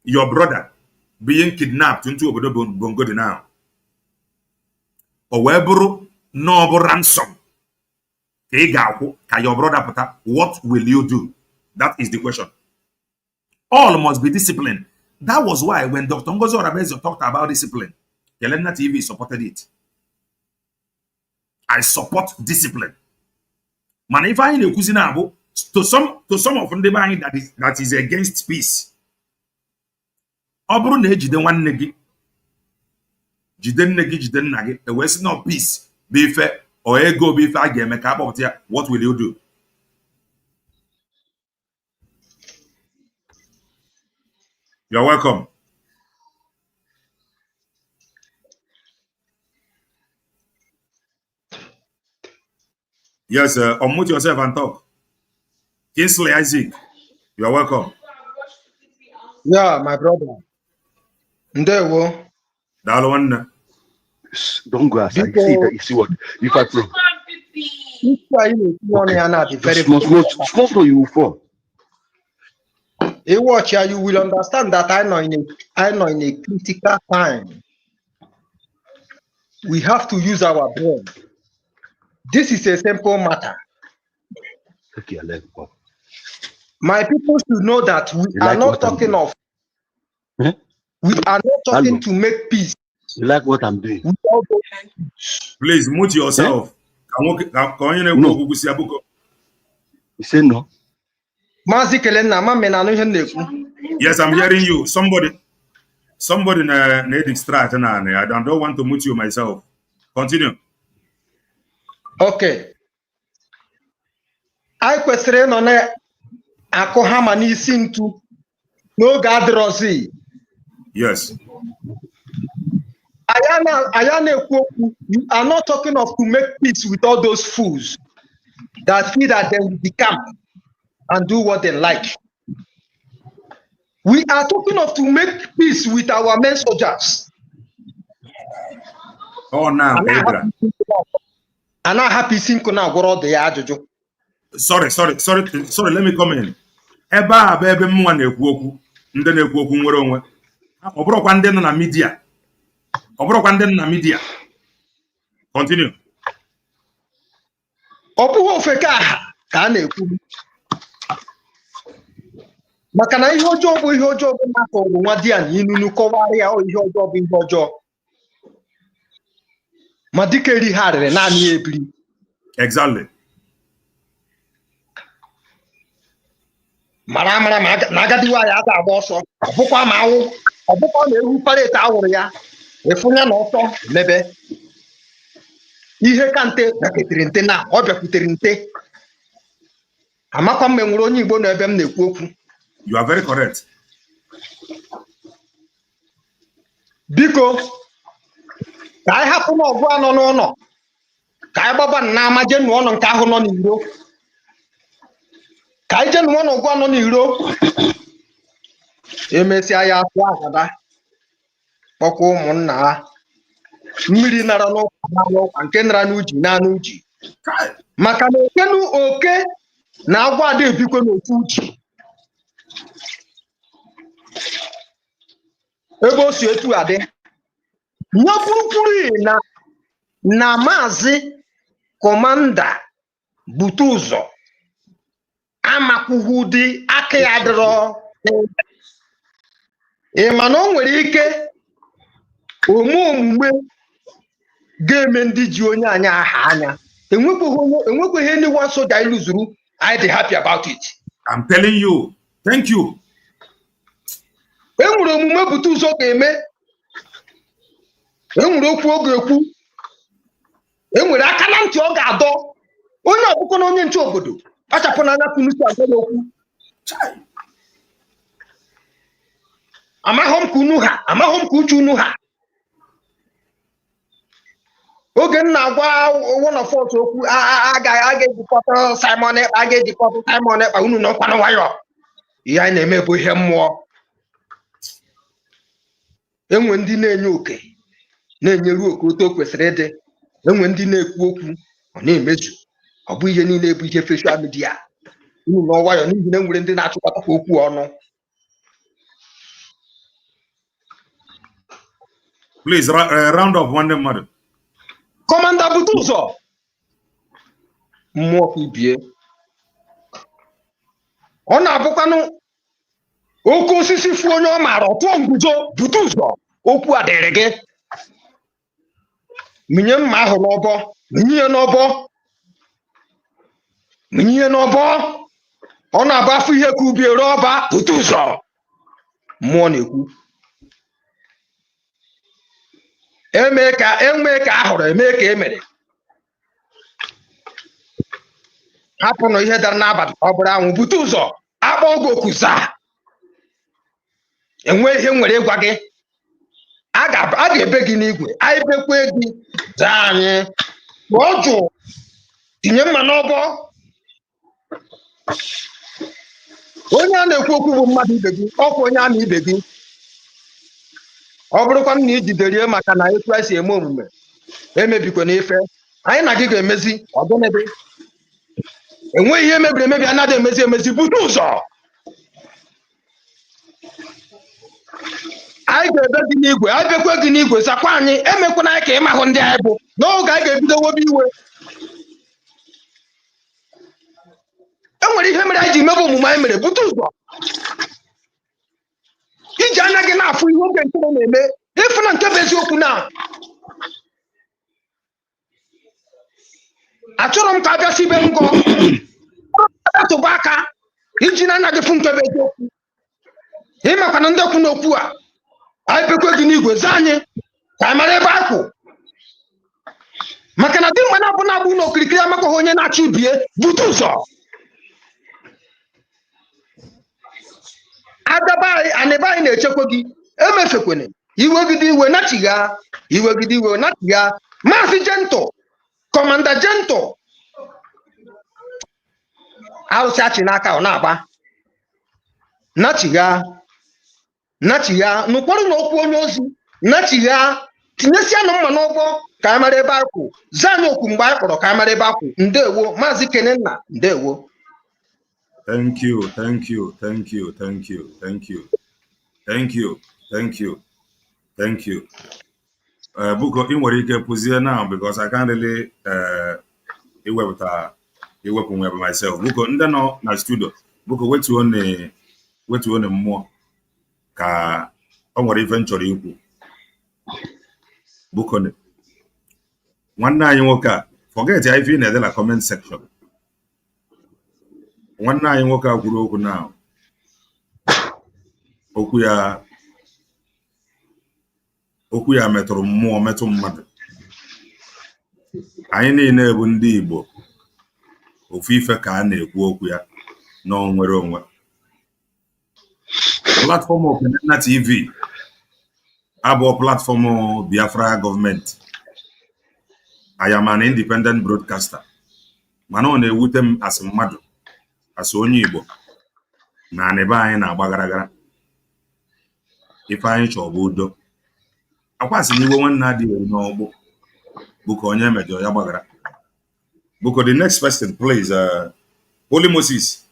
your brother being kidnapped into obodo bongo dị now. O wee bụrụ na ọ bụ ransom ka ị ga-akwụ ka your brother pụta, what will you do? That is the question. All must be disciplined. That was why when Dr. Ngozi Orabueze talked about discipline, Yelena TV supported it. I support discipline. Man, if I know to some of them that is against peace. Obru na ejide nwanne gị jide nne gị jide nna gị e wee sị no peace be ife o ego be ife a ga-eme ka akpọpụta ya, what will you do? You're welcome. Yes, unmute yourself and talk. Kingsley Isaac, you're welcome. Yeah, my brother. Ndewo. Don't go outside. You see what? If I pray. Small, you will fall. Hey, watch here. You will understand that I know in a critical time. We have to use our brain. This is a simple matter. Okay, let go. My people should know that we are not talking of. Eh? We are not talking to make peace. You like what I'm doing? Please mute yourself. No. You say no? Yes, I'm hearing you. Somebody need distract and I don't want to mute you myself. Continue. Okay. I question on a akohamani sintu no gadrosi. Yes. You are not talking of to make peace with all those fools that feel that they will become and do what they like. We are talking of to make peace with our men soldiers. Oh, now, and I happy sinko now what they are jojo. Sorry, let me come in. Eba baby mwa na-ekwu okwu ndị na-ekwu okwu nwere onwe. Ọ bụrụkwa ndị nọ na media. Continue. Ọ bụghị ofeke aha ka a na-ekwu. Maka na ihe ọjọọ bụ n'afọ ọgwụ nwa di ya na inunu kọwara ya ihe ọjọọ bụ ihe ọjọọ. Ma dịka eri ha rịrị naanị ya ebiri. Exactly. Mara na agadi nwaanyị a ga-agba ọsọ. Ọbụkwa na-ewu pareti awụrụ ya. Efunye na ọsọ mebe. Ihe ka nte bịaketere nte na ọ bịakwutere nte. Amakwa mgbe nwere onye Igbo n'ebe m na-ekwu okwu. You are very correct. Biko, ka anyị hapụ n'ọgụ anọ n'ụlọ. Ka anyị gbaba n'ama je nụọ ọnụ nke ahụ nọ n'iro. Ka anyị je nụọ n'ọgụ anọ n'iro. Emesịa ya afọ agada. Kpọkwa ụmụnna ha. Mmiri nara n'ụkwa nke nara n'uji naanị uji. Maka na oke na agwa ada ebikwe n'otu uji. Ebe o si etu adị. Nwa pụrụpụrụ na Maazị Kọmanda Butuzo amakwụghị ụdị aka ya dịrọ. Ma na o nwere ike omume ga-eme ndị ji onye anya aha anya. Enwekweghị anyone soja iluzuru. I dey happy about it. I'm telling you. Thank you. Enwere omume Butuzo ga-eme. Enwere okwu ọ ga-ekwu. Enwere aka na ntị ọ ga-adọ. Onye ọbụkọ na onye nche obodo kpachapụ n'anya kunusi agwa okwu. Amaghị m ka uche unu ha. Oge m na-agwa one of us okwu a ga-ejikọta Simon Ekpa unu nọkwa na nwayọ. Ihe anyị na-eme bụ ihe mmụọ. Enwe ndị na-enye oke na-enyeru oke otu o kwesịrị ịdị. Enwe ndị na-ekwu okwu ọ na-emezu. Ọ bụ ihe niile bụ ihe social media. Unu nọ nwayọ n'ihi na enwere ndị na-achịkọta okwu ọnụ. Please, round up one mother. Commander Butuzo. Mmụọ ibie. Ọ na-abụkwanụ oke osisi fu onye ọ maara ọtụọ nguzo Butuzo. Okwu a dịrị gị. Minye mma ahụ n'ọbọ. Minye n'ọbọ. Minye n'ọbọ. Ọ na-abụ afọ ihe ka ubi ere ọba Butuzo. Mmụọ na-ekwu. Enwe ka ahụrụ eme ka emere. Hapụnụ ihe dara n'abalị ọ bụrụ anwụ Butuzo akpọ oge okuza. Enwe ihe nwere ịgwa gị. A ga-ebe gị n'igwe. Anyị bekwe gị zaa anyị. Kpọọ jụ. Tinye mma n'ọbọ. Onye a na-ekwu okwu bụ mmadụ ibe gị. Ọkwa onye a na ibe gị. Ọ bụrụkwa na ijiderie maka na etu anyị si eme omume. Emebikwa n'ife. Anyị na gị ga-emezi ọdụnebe. Enwe ihe mebiri emebi anaghị emezi Butuzo. Anyị ga-ebe gị n'igwe. Anyị bekwe gị n'igwe zakwa anyị. Emekwana anyị ka ịmahụ ndị anyị bụ. N'oge anyị ga-ebido wobe iwe. Enwere ihe mere anyị ji mebe omume anyị mere Butuzo. Iji anaghị na-afụ ihe oge nke na-eme. Ịfụ na nke bụ eziokwu na. Achọrọ m ka a bịa si be ngọ. Atụba aka. Iji na anaghị fụ nke bụ eziokwu. Ịmakwana ndị okwu n'okwu a. Anyị bekwe gị n'igwe zaa anyị. Ka anyị mara ebe anyị kwụ. Maka na dị mgbe na-abụ na-abụ n'okirikiri amakwaghị onye na-achị ibie Butuzo. Adaba anyị anịba anyị na-echekwa gị. Emefekwene. Iwegide iwe nachigha. Iwegide iwe nachigha. Maazị Jento. Kọmanda Jento. Arụsị achị n'aka ọ na-agba. Nachigha. Nachigha. N'ụkpọrụ na okwu onye ozi. Nachigha. Tinyesianụ mma n'ọgbọ ka anyị mara ebe anyị kwụ. Zaa anyị okwu mgbe anyị kpọrọ ka anyị mara ebe anyị kwụ. Ndewo. Maazị Kenenna. Ndewo. Thank you, thank you, thank you, thank you, thank you, thank you, thank you, thank you. Buko, in nwere ike pụzie now because I can't really iwepụ myself. Buko, ndị nọ na studio. Buko, wetuo ne mmụọ ka o nwere ife nchọrọ ikwu. Buko, nwanne anyị nwoke a, forget ya ife ị na-ede na comment section. Nwanne anyị nwoke a kwuru okwu now. Okwu ya metụrụ mmụọ metụ mmadụ. Anyị niile bụ ndị Igbo. Ofu ife ka a na-ekwu okwu ya n'onwere onwe. Platform Openna TV abụọ platform Biafra gọọmenti. I am an independent broadcaster. Mana ọ na-ewute m asị mmadụ. Asị onye Igbo na anịbe anyị na-agbagaragara. Ife anyị chọọ bụ udo. Akwasị n'iwe nwanne adịghị n'ọgbụ. Buko onye mejọ ya gbagara. Buko, the next person, please. Holy Moses.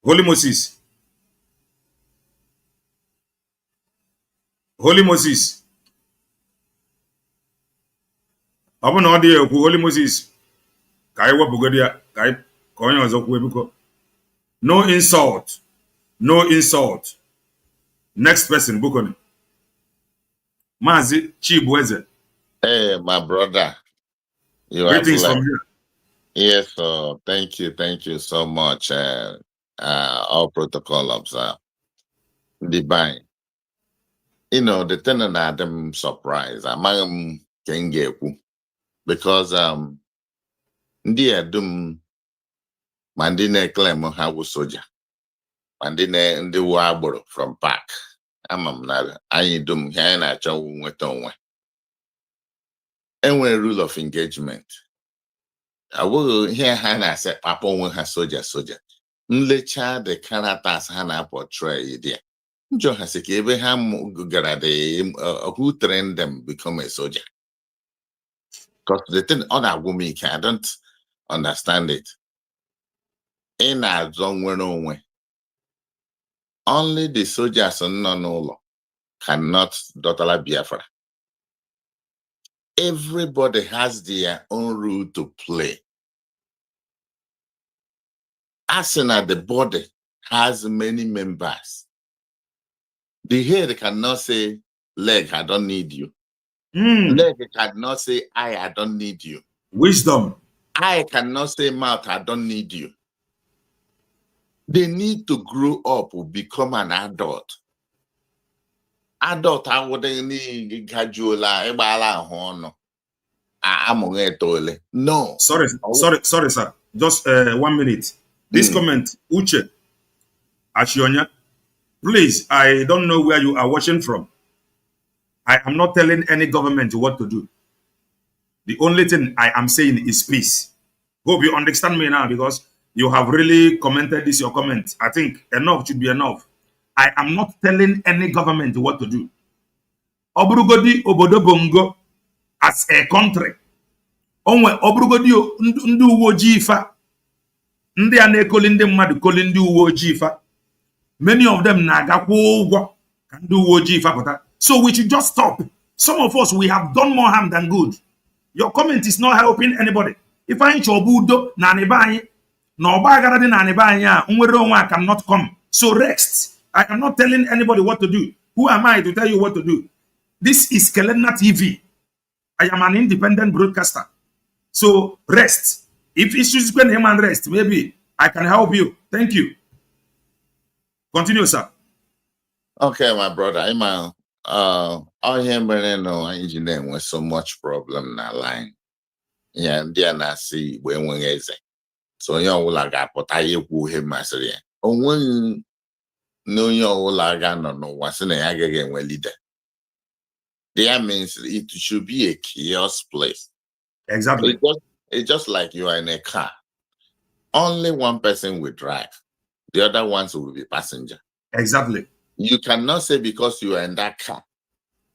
Holy Moses. Holy Moses. Ọ bụ na ọ dị ekwu Holy Moses. Ka anyị wepụgodi ya ka onye ọzọ kwuo biko. No insult. No insult. Next person, Bukoni. Mazi Chibueze. Hey, my brother. Greetings from here. Yes, thank you so much. All protocol observed. Divine. You know, the thing that I'm surprised. I'm Kengeku. Because ndị adum mandine claim ha bụ soja. Mandine ndị wu agboro from park. Amam na anyị dum ihe anyị na-achọ nweta onwe. Enwere rule of engagement. Awụghị ihe ha na-ase papa onwe ha soja. Nlecha the characters ha na-portray there. Njọ ha sị ka ebe ha gara who trained them become a soldier. Because the thing on a woman, I don't understand it. In a zone where only the soldiers are no law. cannot Dotala Biafra. Everybody has their own role to play. Arsenal, the body, has many members. The head cannot say, leg, I don't need you. Leg cannot say, I don't need you. Wisdom. I cannot say, mouth, I don't need you. They need to grow up, become an adult. Adult, I wouldn't need Gajula, Ebala Hono. No. Sorry, sir. Just 1 minute. This comment, Uche Ashionya, please, I don't know where you are watching from. I am not telling any government what to do. The only thing I am saying is peace. Hope you understand me now, because you have really commented this, your comment. I think enough should be enough. I am not telling any government what to do. Obrugodi obodo bongo as a country. Onwe obrugodi ndị uwe ojii ifa. Ndị a na-ekoli ndị mmadụ koli ndị uwe ojii ifa. Many of them na-agakwa ụgwọ ka ndị uwe ojii ifa pụta. So we should just stop. Some of us, we have done more harm than good. Your comment is not helping anybody. If I udo na anibanye, na ọba agara dị na anibanye a, nwere onwe a cannot come. So rest. I am not telling anybody what to do. Who am I to tell you what to do? This is Kelena TV. I am an independent broadcaster. So rest. If issues can him and rest, maybe I can help you. Thank you. Continue, sir. Okay, my brother. I'm all here, no engineer with so much problem in that line. Yeah, and then I see when is it. So you know, like I put I woo him as a when no you like I don't know what's in the again well leader. That means it should be a chaos place. Exactly. It's just like you are in a car. Only one person will drive. The other ones will be passenger. Exactly. You cannot say because you are in that car,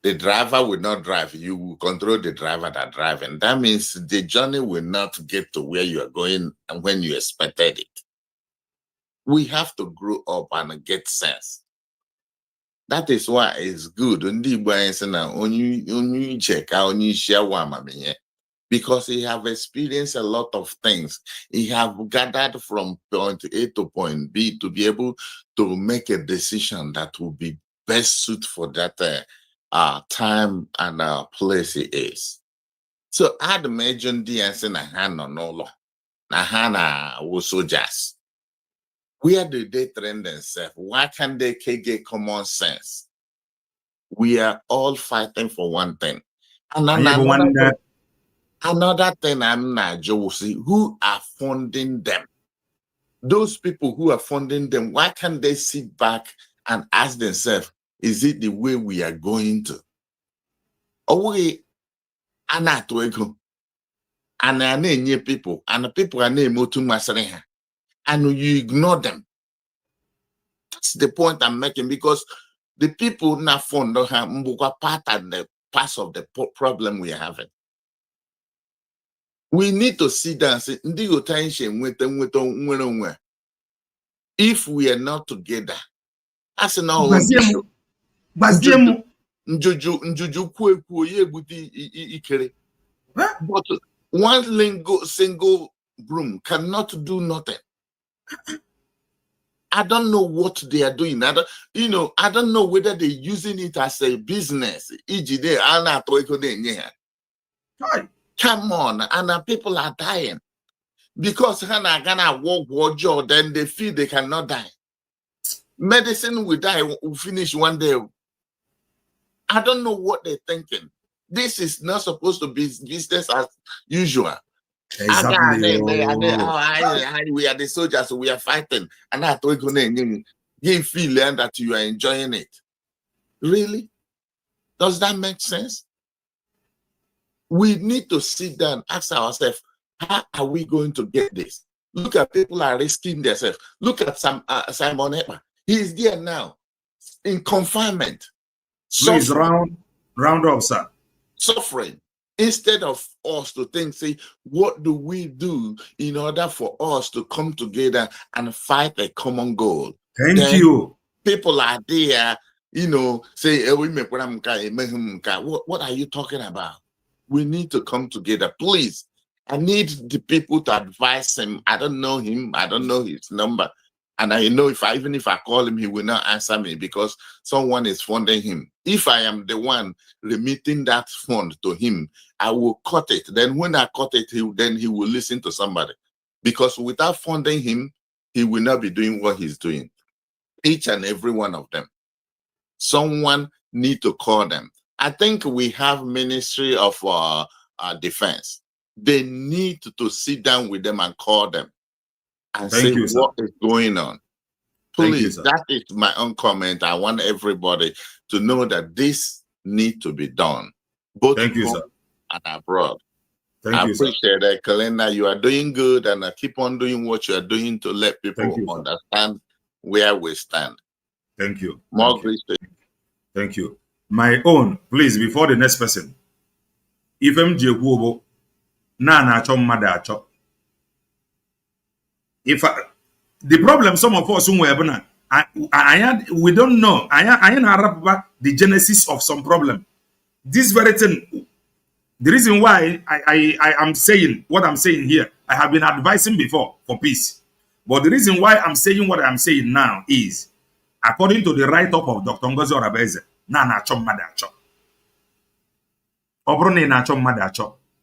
the driver will not drive. You will control the driver that driving. That means the journey will not get to where you are going and when you expected it. We have to grow up and get sense. That is why it's good. Because he have experienced a lot of things. He have gathered from point A to point B to be able to make a decision that will be best suited for that time and place he is. So I'd imagine DNC na Hana Nolo, na Hana was soldiers. Where do they train themselves? Why can't they get common sense? We are all fighting for one thing. And another thing I'm not Josie, who are funding them? Those people who are funding them, why can't they sit back and ask themselves, is it the way we are going to? Or we are not to and I name people, and the people are named Motu and you ignore them. That's the point I'm making, because the people now fund part and the part of the problem we are having. We need to sit down and say, if we are not together, as now, but one single broom cannot do nothing. I don't know what they are doing. I don't know whether they're using it as a business. Come on, and people are dying because Hana walk job, then they feel they cannot die. Medicine will die, will finish one day. I don't know what they're thinking. This is not supposed to be business as usual. Exactly. We are the soldiers, we are fighting, and I told you feel that you are enjoying it. Really? Does that make sense? We need to sit down, ask ourselves, how are we going to get this? Look at people are risking themselves. Look at Simon Ekpa. He is there now in confinement. Please round up, sir. Suffering. Instead of us to think, say, what do we do in order for us to come together and fight a common goal? Thank you. People are there, say, what are you talking about? We need to come together, please. I need the people to advise him. I don't know him. I don't know his number. And I know even if I call him, he will not answer me because someone is funding him. If I am the one remitting that fund to him, I will cut it. Then when I cut it, he will listen to somebody. Because without funding him, he will not be doing what he's doing. Each and every one of them. Someone need to call them. I think we have Ministry of Defense. They need to sit down with them and call them and say what is going on. Please, that is my own comment. I want everybody to know that this needs to be done, both home and abroad. I appreciate that, Kalenda. You are doing good, and keep on doing what you are doing to let people understand where we stand. Thank you. More grace to you. Thank you. My own, please, before the next person. If I'm Jekubo, if the problem, some of us we don't know. I the genesis of some problem. This very thing, the reason why I am saying what I'm saying here, I have been advising before for peace. But the reason why I'm saying what I'm saying now is, according to the write-up of Dr. Ngozi Orabueze,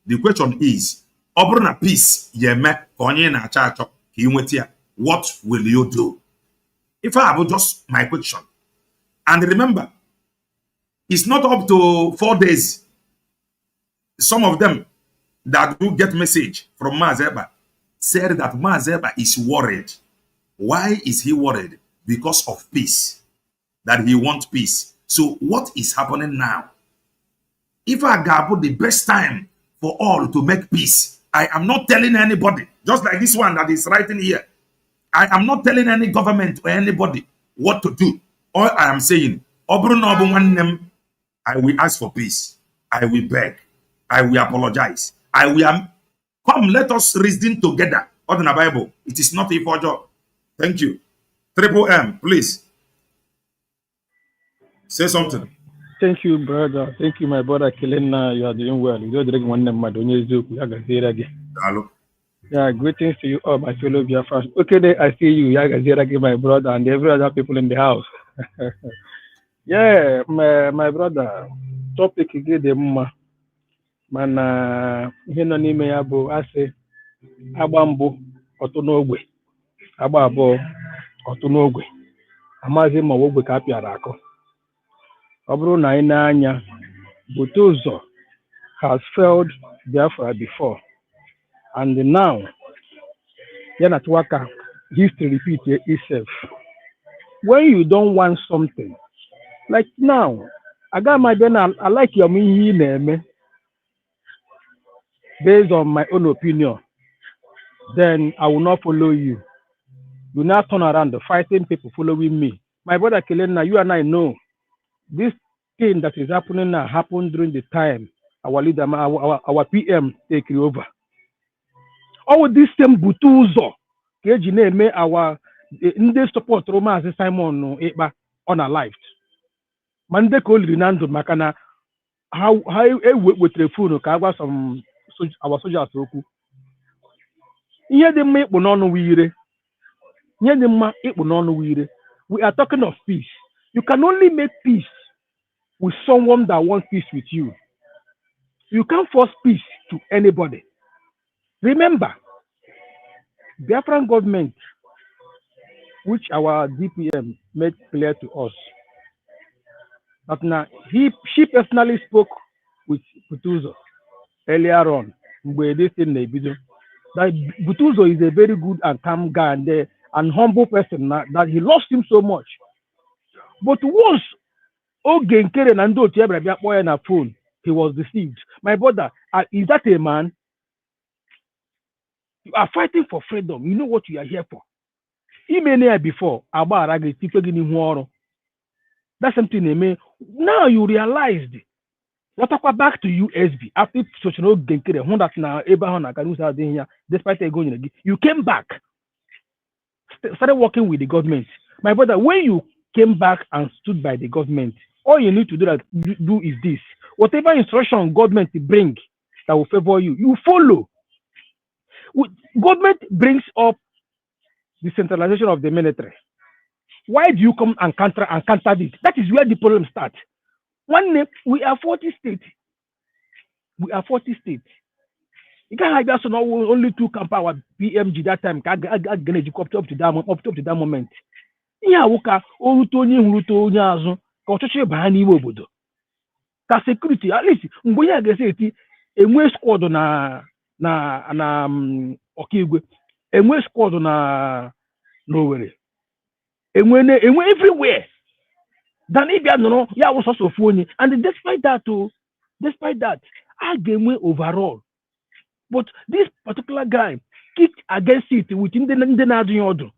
the question is, peace, what will you do? If I have just my question. And remember, it's not up to 4 days. Some of them that do get message from Mazeba said that Mazeba is worried. Why is he worried? Because of peace. That he wants peace. So what is happening now? If I got the best time for all to make peace, I am not telling anybody, just like this one that is writing here. I am not telling any government or anybody what to do. All I am saying, I will ask for peace. I will beg. I will apologize. I will come, let us reason together. Or in the Bible, it is not a for job. Thank you. Triple M, please. Say something. Thank you, brother. Thank you, my brother Kelena. You are doing well. You don't drink one name, Hello. Yeah, greetings to you all, my fellow Biafrans. Okay, I see you, my brother, and every other people in the house. Yeah, my brother. Topic is the mama. Mana ihe nọ n'ime ya bụ asị agba mbụ ọtụ n'ogwe agba abụọ ọtụ n'ogwe amaghị ma ogwe ka apịara akọ. Ọ bụrụ na anyị na-anya, Butuzo has failed Biafra before, and now Yanatwaka history repeats itself. When you don't want something, like now, I like your name. Based on my own opinion, then I will not follow you. Do not turn around fighting people following me. My brother Kelena, you and I know this thing that is happening now happened during the time our leader, our PM take over. All this same Butuzo, our in the support Roma Simon unalived. Mande ko Rinando Makana, how with the phone some our soldiers roku. Here the make we are talking of peace. You can only make peace with someone that wants peace with you. You can't force peace to anybody. Remember, Biafran government, which our DPM made clear to us, that now she personally spoke with Butuzo earlier on, where this thing that Butuzo is a very good and calm guy and humble person, that he loves him so much. But once Ogenkere Nando Tiabrabia on a phone, he was deceived. My brother, is that a man? You are fighting for freedom. You know what you are here for. Even before, that's something they made. Now you realized. What about back to USB after social Genkere, that now Abraham Akanusa despite going, you came back, started working with the government. My brother, when you came back and stood by the government. All you need to do is this. Whatever instruction government brings that will favor you, you follow. Government brings up the centralization of the military. Why do you come and counter this? That is where the problem starts. We are 40 states. We are 40 states. You can't have just only 2 camp power PMG that time. Up to that moment. Yeah, wuka orutonye hurutonye azu ka ọchịchị baa n'ime obodo. Ka security at least mgbe ya ga-esi eti enwe squad na Igwe, enwe squad na Owerri. Enwe everywhere. Than ịbịa nọrọ ya wụ sọsọ ofu onye. And despite that, a ga-enwe overall. But this particular guy kicked against it within the na-adụ ya ọdụ.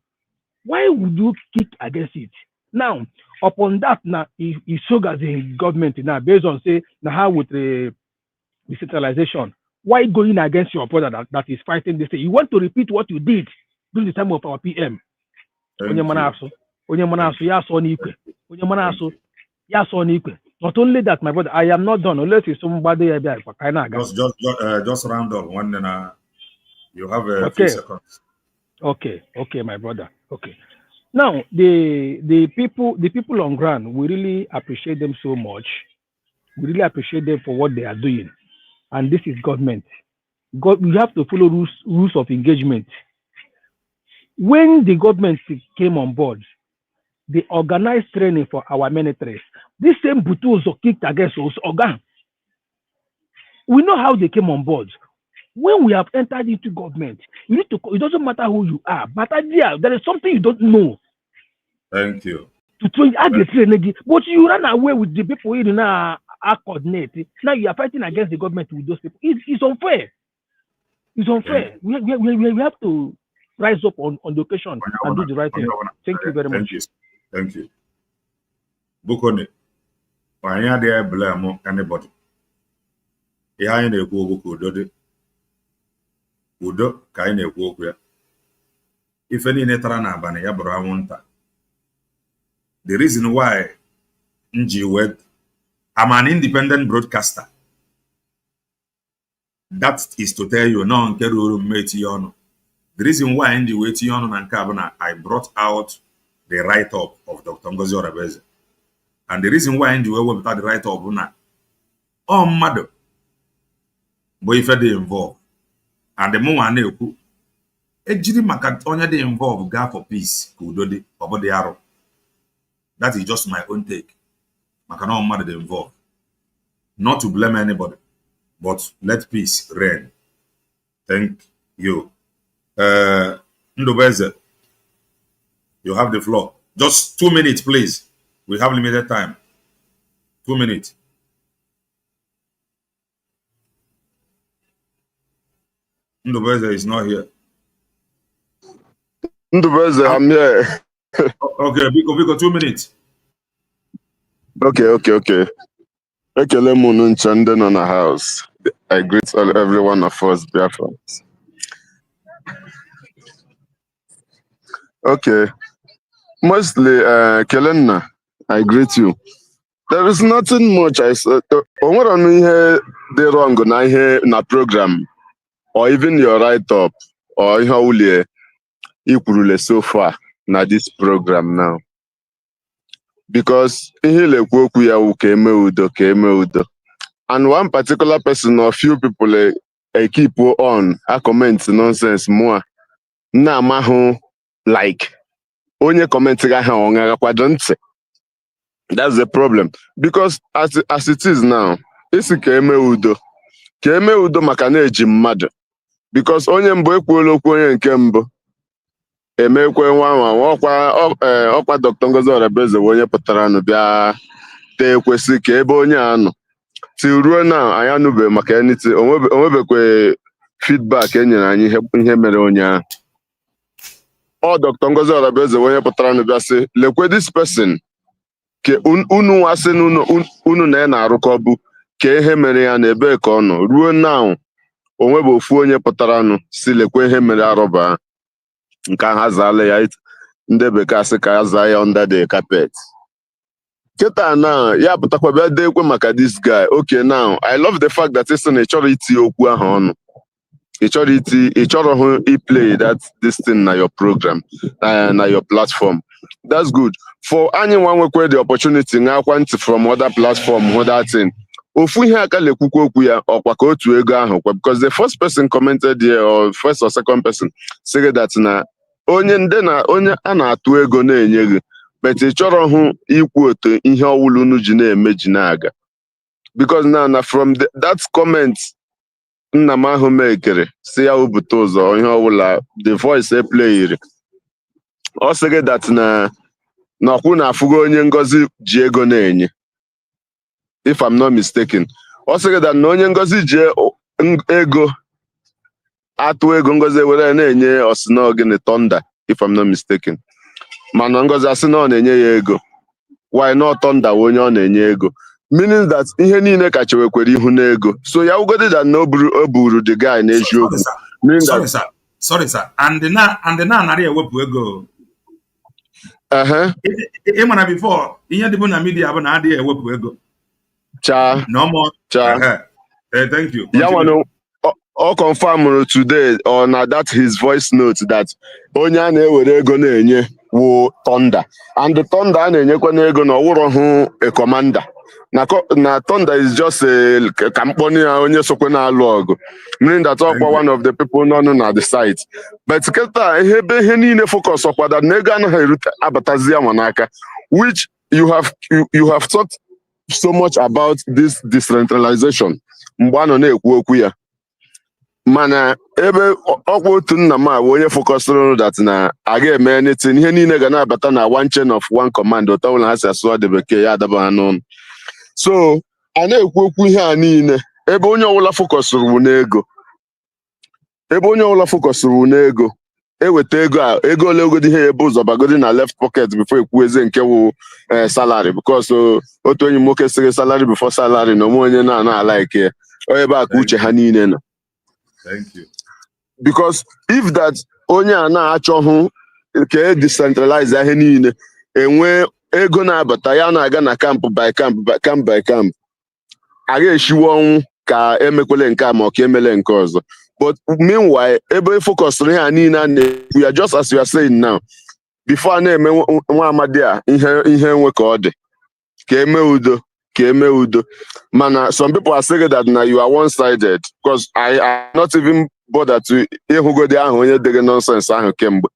Why would you kick against it? Now, upon that, now he showed as a government now based on say now how with the decentralization. Why going against your brother that is fighting this? You want to repeat what you did during the time of our PM. Not only that, my brother, I am not done unless it's somebody just round up one then you have a few seconds. Okay, my brother. Okay. Now the people on ground, we really appreciate them so much. We really appreciate them for what they are doing. And this is government. We have to follow rules of engagement. When the government came on board, they organized training for our militaries. This same Butuzo kicked against us. We know how they came on board. When we have entered into government, you need to. It doesn't matter who you are, but there is something you don't know. Thank you. To train, but you run away with the people you now are coordinated. Now you are fighting against the government with those people. It's unfair. It's unfair. We have to rise up on the occasion and do the right thing. Thank you very much. Thank you. Bukone, why they blame anybody? Ihe na-ekwu okwu ka udo ka anyị na-ekwu okwu ya. Ife niile tara n'abalị ya bụrụ anwụnta. The reason why I'm an independent broadcaster. That is to tell you no nke ruru mmeti ọnụ. The reason why weti ọnụ na nke abụ na I brought out the write-up of Dr. Ngozi Orabueze. And the reason why we wepụta the write-up bụ na mmadụ bụ ife dị involved. And the mụnwa na-ekwu ejiri maka onye dị involved gaa for peace ka udo dị ọbụdị arụ. That is just my own take. Maka na mmadụ dị involved. Not to blame anybody, but let peace reign. Thank you. Orabueze, you have the floor. Just 2 minutes, please. We have limited time. 2 minutes. Orabueze is not here. Orabueze, I'm here. Okay, Biko, 2 minutes. Okay. Ekele munu nchande no na house. I greet every one of us, Biafrans. Okay. Mostly, Kelenna, I greet you. There is nothing much I said. What I mean here, they wrong na program, or even your write-up, or how you so far na this program now. Because and one particular person or few people keep on a comment nonsense more. Na mahu like only commenting that's the problem. Because as it is now, it's keme udo makaneji mmadụ. Because onye mbo ekwuola okwu onye nke mbụ emekwe nwa ọkwa Dr. Ngozi Orabueze onye pụtara nụ bịa te kwesị ka ebe onye anọ till ruo na anyị anụbe maka anything onwebekwe feedback enyere anyị ihe mere onye ahụ. Dr. Ngozi Orabueze onye pụtara nụ bịa sị lekwe this person ke unu wasị unu na-arụkọ bụ ka ihe mere ya na ebe ka ọ nọ ruo now onwebe ofu onye pụtara nụ si lekwe ihe mere arọba nke ha zaala ya ndị bekee asị ka aza ya under the carpet. Kịta now ya pụtakwa bịa dekwe maka this guy. Okay, now I love the fact that it's na ị chọrọ iti okwu ahụ ọnụ. Ị chọrọ hụ play this thing na your program, na your platform. That's good. For anyone nwekwe the opportunity ngakwa ntị from other platform hụ that thing. Ofu ihe aka lekwukwu okwu ya ọkwa ka otu ego ahụ kwa, because the first person commented here or first or second person said that na onye a na-atụ ego na-enye gị, but ị chọrọ hụ ikwu otu ihe ọwụlụ unu ji na-eme ji na-aga. Because now from that comment nna m ahụ mekere si ya Butuzo ihe ọwụla the voice playiri, ọ sịrị that na ọkwụ na-afụgo onye Ngozi ji ego na-enye, if I'm not mistaken. Ọ sịrị that na onye Ngozi ji ego atụ ego Ngozi were na-enye Osinogini Thunder, if I'm not mistaken. Mana Ngozi asị na ọ na-enye ya ego, why not Thunder onye ọ na-enye ego, meaning that ihe niile ka chewekwere ihu n'ego. So ya ugodi that no buru the guy n'eziokwu. Sorry sir, and na narị ewepụ ego. Ị mana before ihe dịbụ na media bụ na adịghị ewepụ ego. No more. Thank you. Ya wano ọ confirm today or na that his voice note that onye a na-ewere ego na-enye wo Thunder, and the Thunder a na-enyekwa n'ego na ọwụrụ hụ a commander. Na Thunder is just a kamponi onye sokwe na-alụ ọgụ, meaning that ọkwa one of the people nọ na the site. But keta ihe niile focus ọkwa that na ego anaghị erute abatazi ya n'aka, which you have talked so much about this decentralization mgbe a nọ na-ekwu okwu ya. Mana ebe ọkwa otu nna m onye focused that na aga eme anything, ihe niile ga na-abata na one chain of one command, ụtawụla ha si asụwa the bekee ya adaba ha n'ọnụ. So a na-ekwu okwu ihe a niile ebe onye ọbụla focusuru n'ego, eweta ego ole ogodi ihe ebe ụzọ bagodi na left pocket before ekwueze nke wụ salary, because otu onye nwoke sịrị salary before salary na onwe onye na like ya ebe a ka uche ha niile nọ. Thank you. Because if that onye a na-achọhụ ka decentralize ihe niile, enwe ego na-abata ya na-aga na camp by camp by camp, a ga-eshiwe ọnwụ ka emekwele nke a ma ọ ka emele nke ọzọ. But meanwhile, ebe focus ihe a niile we are just as you are saying now, before na-eme nwa amadi a ihe nwe ka ọ dị ka eme udo. Mana some people are saying that now you are one-sided, because I not even bother to ịhụgodi ahụ onye dege nonsense ahụ kemgbe.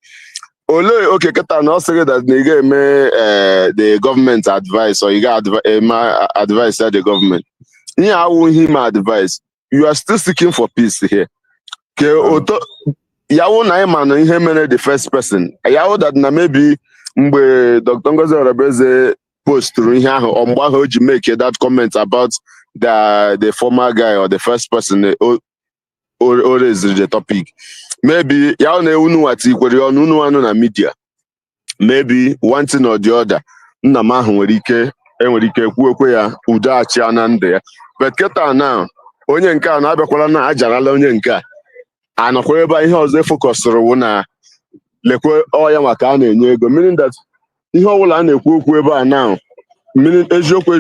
Okay, keta na ọ sịrị that na ị ga-eme the government advice, or you ga advice the government. Ihe awụ him advice. You are still seeking for peace here. Ke oto yawo na ịma na ihe mere the first person. Yawo that na maybe mgbe Dr. Ngozi Orabueze posturu ihe ahụ, or mgbe ahụ o ji make that comment about the former guy or the first person or raised the topic. Maybe yawo na unu wati kwere ọnụ unu anụ na media. Maybe one thing or the other. Nna m ahụ enwere ike kwuokwe ya udo achị na ndụ ya. But keta now onye nke a na-abịakwala na ajarala onye nke a anọkwa ebe ihe ọzọ focusụrụ wụ na lekwe ọya maka a na-enye ego, meaning that ihe ọbụla a na-ekwu okwu ebe a now, meaning eziokwu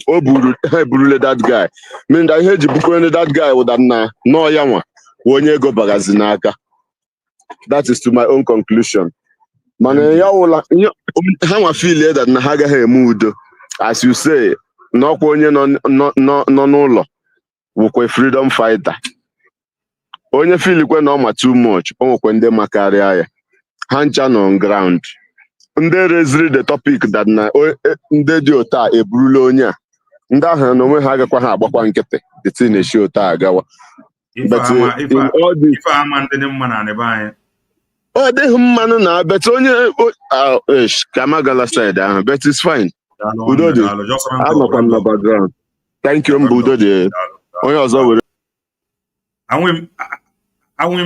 o burule that guy, meaning that ihe eji bukwere that guy wụ that na n'ọya nwa onye ego bagazi n'aka. That is to my own conclusion. Mana ya wụla ha nwa feel that na ha agaghị eme udo, as you say, n'ọkwa onye nọ n'ụlọ wụkwa freedom fighter. Onye filikwe na ọma too much, o nwekwe ndị makarịa ya. Ha ncha nọ on ground. Ndị raised the topic that na ndị dị ota eburula onye a. Ndị ahụ na onwe ha agakwa ha agbakwa nkịtị. The thing na-eshi ota agawa. But in all this, ọ dịghị mmanụ na bet onye ka magala side ahụ, but it's fine. Udo dị. Anọkwa m na background. Thank you, mba udo dị. Onye ọzọ were.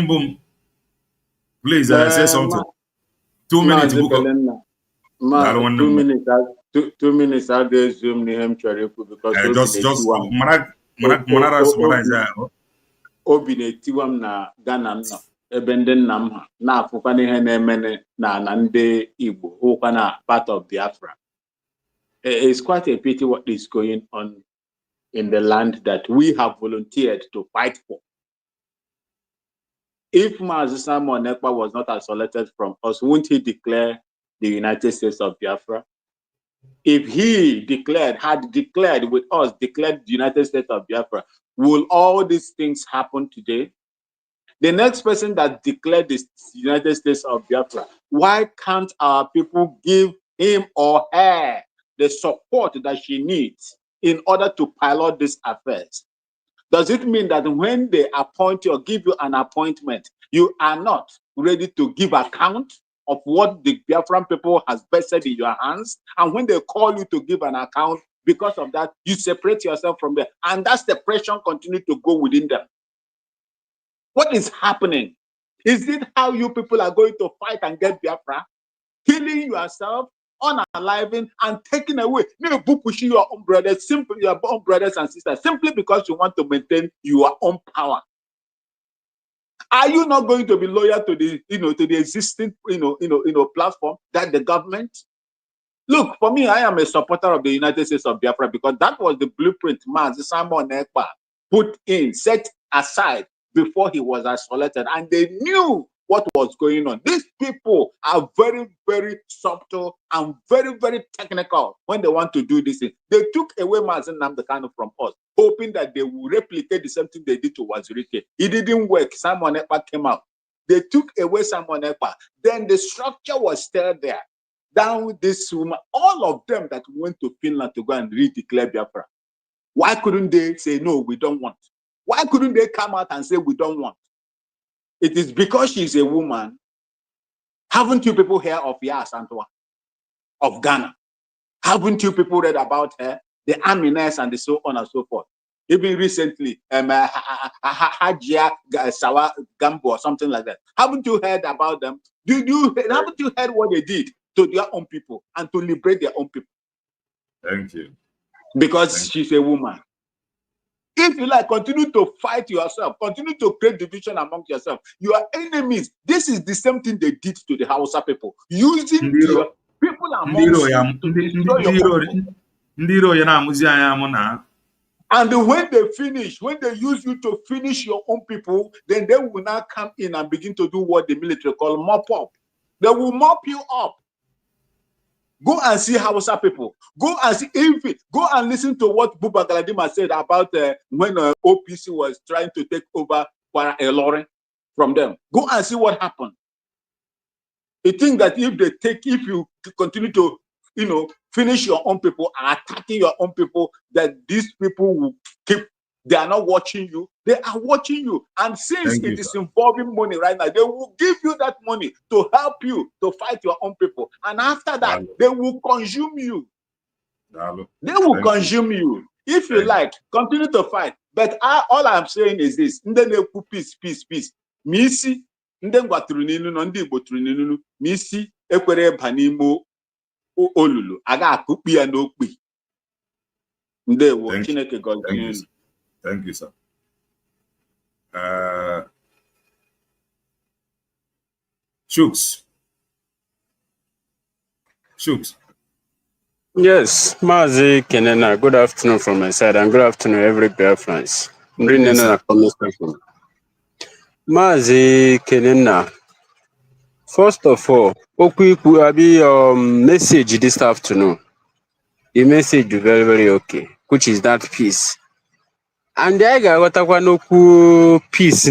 Boom. Please say something. 2 minutes. 2 minutes. I'll go zoom the hem because just Obinetiwam na Ghana no. ebe ndị nna m ha na-afụkwa n'ihe na-eme na ndị Igbo wụkwa na part of Biafra. It's quite a pity what is going on in the land that we have volunteered to fight for. If Mazi Simon Ekpa was not isolated from us, wouldn't he declare the United States of Biafra? If he had declared with us, declared the United States of Biafra, will all these things happen today? The next person that declared the United States of Biafra, why can't our people give him or her the support that she needs in order to pilot these affairs? Does it mean that when they appoint you or give you an appointment, you are not ready to give account of what the Biafran people has vested in your hands? And when they call you to give an account, because of that, you separate yourself from them. And that separation continues to go within them. What is happening? Is it how you people are going to fight and get Biafra? Killing yourself, unaliving, and taking away, maybe pushing your own brothers, simply your own brothers and sisters, simply because you want to maintain your own power. Are you not going to be loyal to the, to the existing, platform that the government? Look, for me, I am a supporter of the United States of Biafra because that was the blueprint Mazi Simon Ekpa put in, set aside before he was isolated, and they knew what was going on. These people are very, very subtle and very, very technical when they want to do this thing. They took away Mazi Nnamdi Kanu from us, hoping that they will replicate the same thing they did to Wazirike. It didn't work. Simon Ekpa came out. They took away Simon Ekpa. Then the structure was still there. Down with this woman, all of them that went to Finland to go and redeclare Biafra. Why couldn't they say, no, we don't want? Why couldn't they come out and say, we don't want? It is because she's a woman. Haven't you people heard of Yas Antoine of Ghana? Haven't you people read about her, the Amines and so on and so forth? Even recently, Hajia Sawa Gambo or something like that. Haven't you heard about them? Haven't you heard what they did to their own people and to liberate their own people? Thank you. Because she's a woman. If you like, continue to fight yourself, continue to create division among yourself. Your enemies, this is the same thing they did to the Hausa people. Using the people among you to destroy your people. And when they finish, when they use you to finish your own people, then they will now come in and begin to do what the military call mop up. They will mop you up. Go and see Hausa people. Go and see go and listen to what Buba Galadima said about when OPC was trying to take over Kwara Elore from them. Go and see what happened. You think that if you continue to, finish your own people and attacking your own people, that these people will keep, they are not watching you. They are watching you. And since it is involving money right now, they will give you that money to help you to fight your own people. And after that, they will consume you. They will consume you. If you like, continue to fight. But all I'm saying is this. Peace, peace, peace. Misi, Misi, Ekwere Banimo Olulu. Aga kupi and okpi. Thank you, sir. Shooks. Yes, Mazi Kenena, good afternoon from my side, and good afternoon, every Biafrans. Mazi Kenena, first of all, message this afternoon. The message is very, very okay, which is that peace. And I got no peace.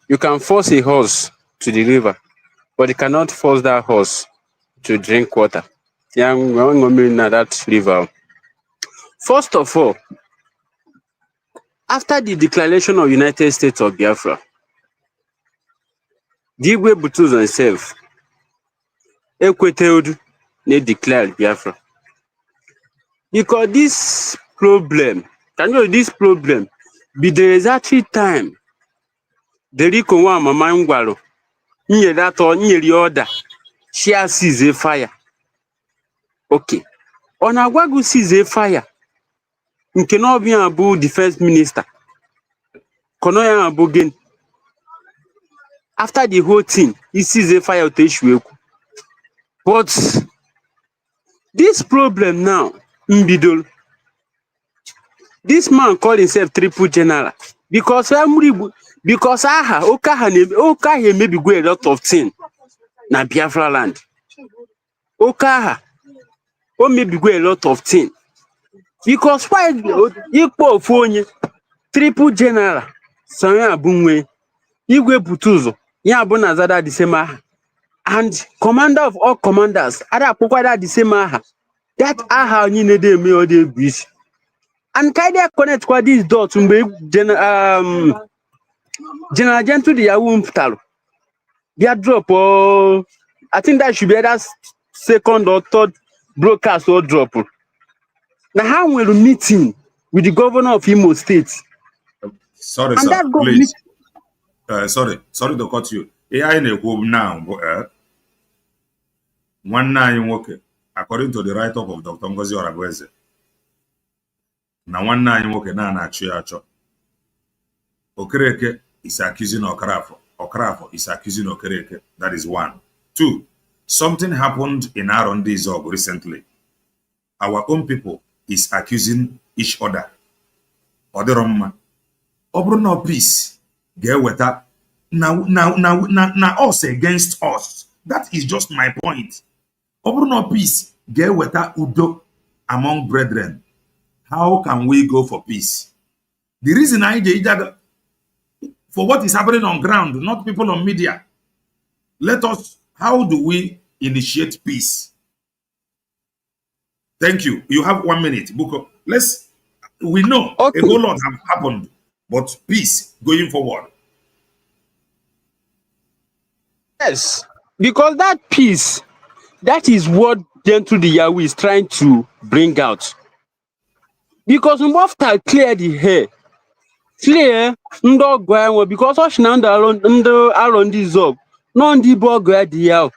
You can force a horse to the river, but you cannot force that horse to drink water. That river. First of all, after the declaration of United States of Biafra, Igwe Butuzo himself, Equated, they declared Biafra. Because this problem, be the exact time the Rico one Mama Ngwalo, near that or near the order, she sees a fire. Okay. On Agwagu sees a fire. You cannot be a bull defense minister. Konoya Bogen. After the whole thing, he sees a fire to issue. But this problem now, Mbidol, this man called himself triple general because Okaha maybe go a lot of things na Biafra land. Okaha maybe go a lot of things because why equal phone triple general Sanya Bunwe Igwe Butuzo Yabuna Zada the same aha. And commander of all commanders, Ada Pokwada the same aha. That aha you need me or the beach. And Kaida connect kwa this dot General Gentle the Yahoo Mptalo. Their drop or I think that should be either second or third broadcast or drop. Now how will meeting with the governor of Imo State? Sorry, And sir. that Please. Sorry to cut you. AI na-ekwu now, nwanne anyị nwoke, according to the write-up of Dr. Ngozi Orabueze, na nwanne anyị nwoke na-achụ ya achọ. Okereke is accusing Okarafo. Okarafo is accusing Okereke. That is one. Two, something happened in Arondi Zog recently. Our own people is accusing each other. Oderoma. Obruno peace. Get with that. Now us against us. That is just my point. Obruno peace. Get with that udo among brethren. How can we go for peace? The reason I did that for what is happening on ground, not people on media. How do we initiate peace? Thank you. You have 1 minute. We know okay. A whole lot have happened, but peace going forward. Yes, because that peace, that is what Gentle the Yahweh is trying to bring out. Because after clear the hair, clear because around this up, non the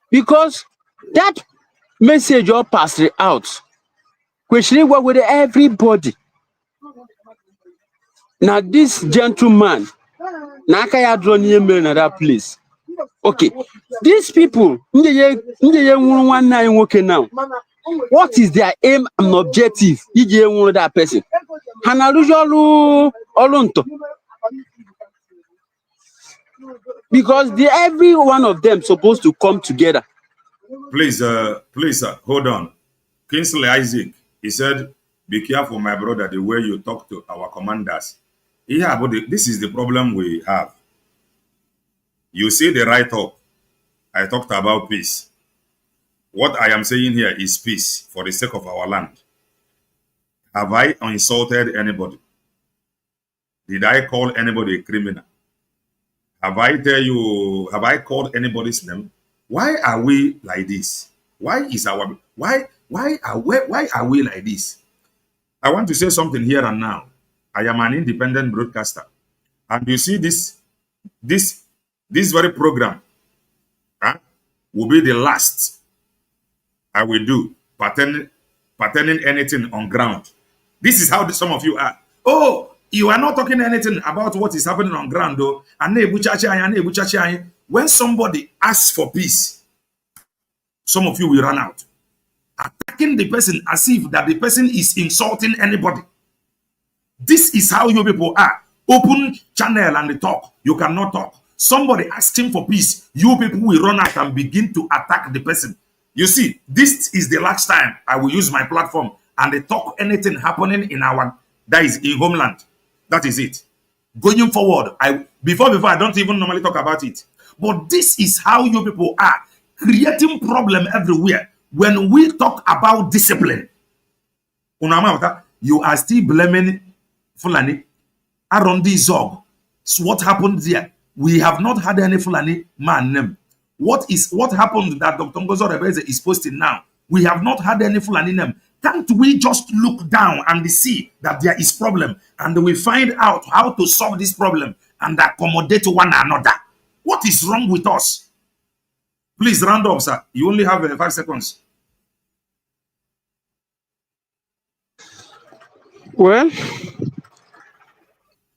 because that message all passed it out. Questioning what with everybody. Now this gentleman, Nakaya draw near me in that place. Okay, these people, one nine working now. What is their aim and objective? That person. Because every one of them supposed to come together. Please, hold on. Kingsley Isaac, he said, be careful, my brother, the way you talk to our commanders. Yeah, but this is the problem we have. You see the write-up. I talked about peace. What I am saying here is peace for the sake of our land. Have I insulted anybody? Did I call anybody a criminal? Have I called anybody's name? Why are we like this? Why are we like this? I want to say something here and now. I am an independent broadcaster. And you see this very program will be the last I will do pertaining anything on ground. This is how some of you are. Oh, you are not talking anything about what is happening on ground, though. When somebody asks for peace, some of you will run out, attacking the person as if that the person is insulting anybody. This is how you people are. Open channel and talk. You cannot talk. Somebody asking for peace, you people will run out and begin to attack the person. You see, this is the last time I will use my platform and they talk anything happening in that is in homeland. That is it. Going forward, before I don't even normally talk about it. But this is how you people are, creating problem everywhere. When we talk about discipline, you are still blaming Fulani, Arondi Zog. So what happened there? We have not had any Fulani man name. What happened that Dr. Ngozi Orabueze is posting now? We have not had any Fulani name. Can't we just look down and see that there is problem and we find out how to solve this problem and accommodate one another? What is wrong with us? Please round up, sir. You only have 5 seconds. Well,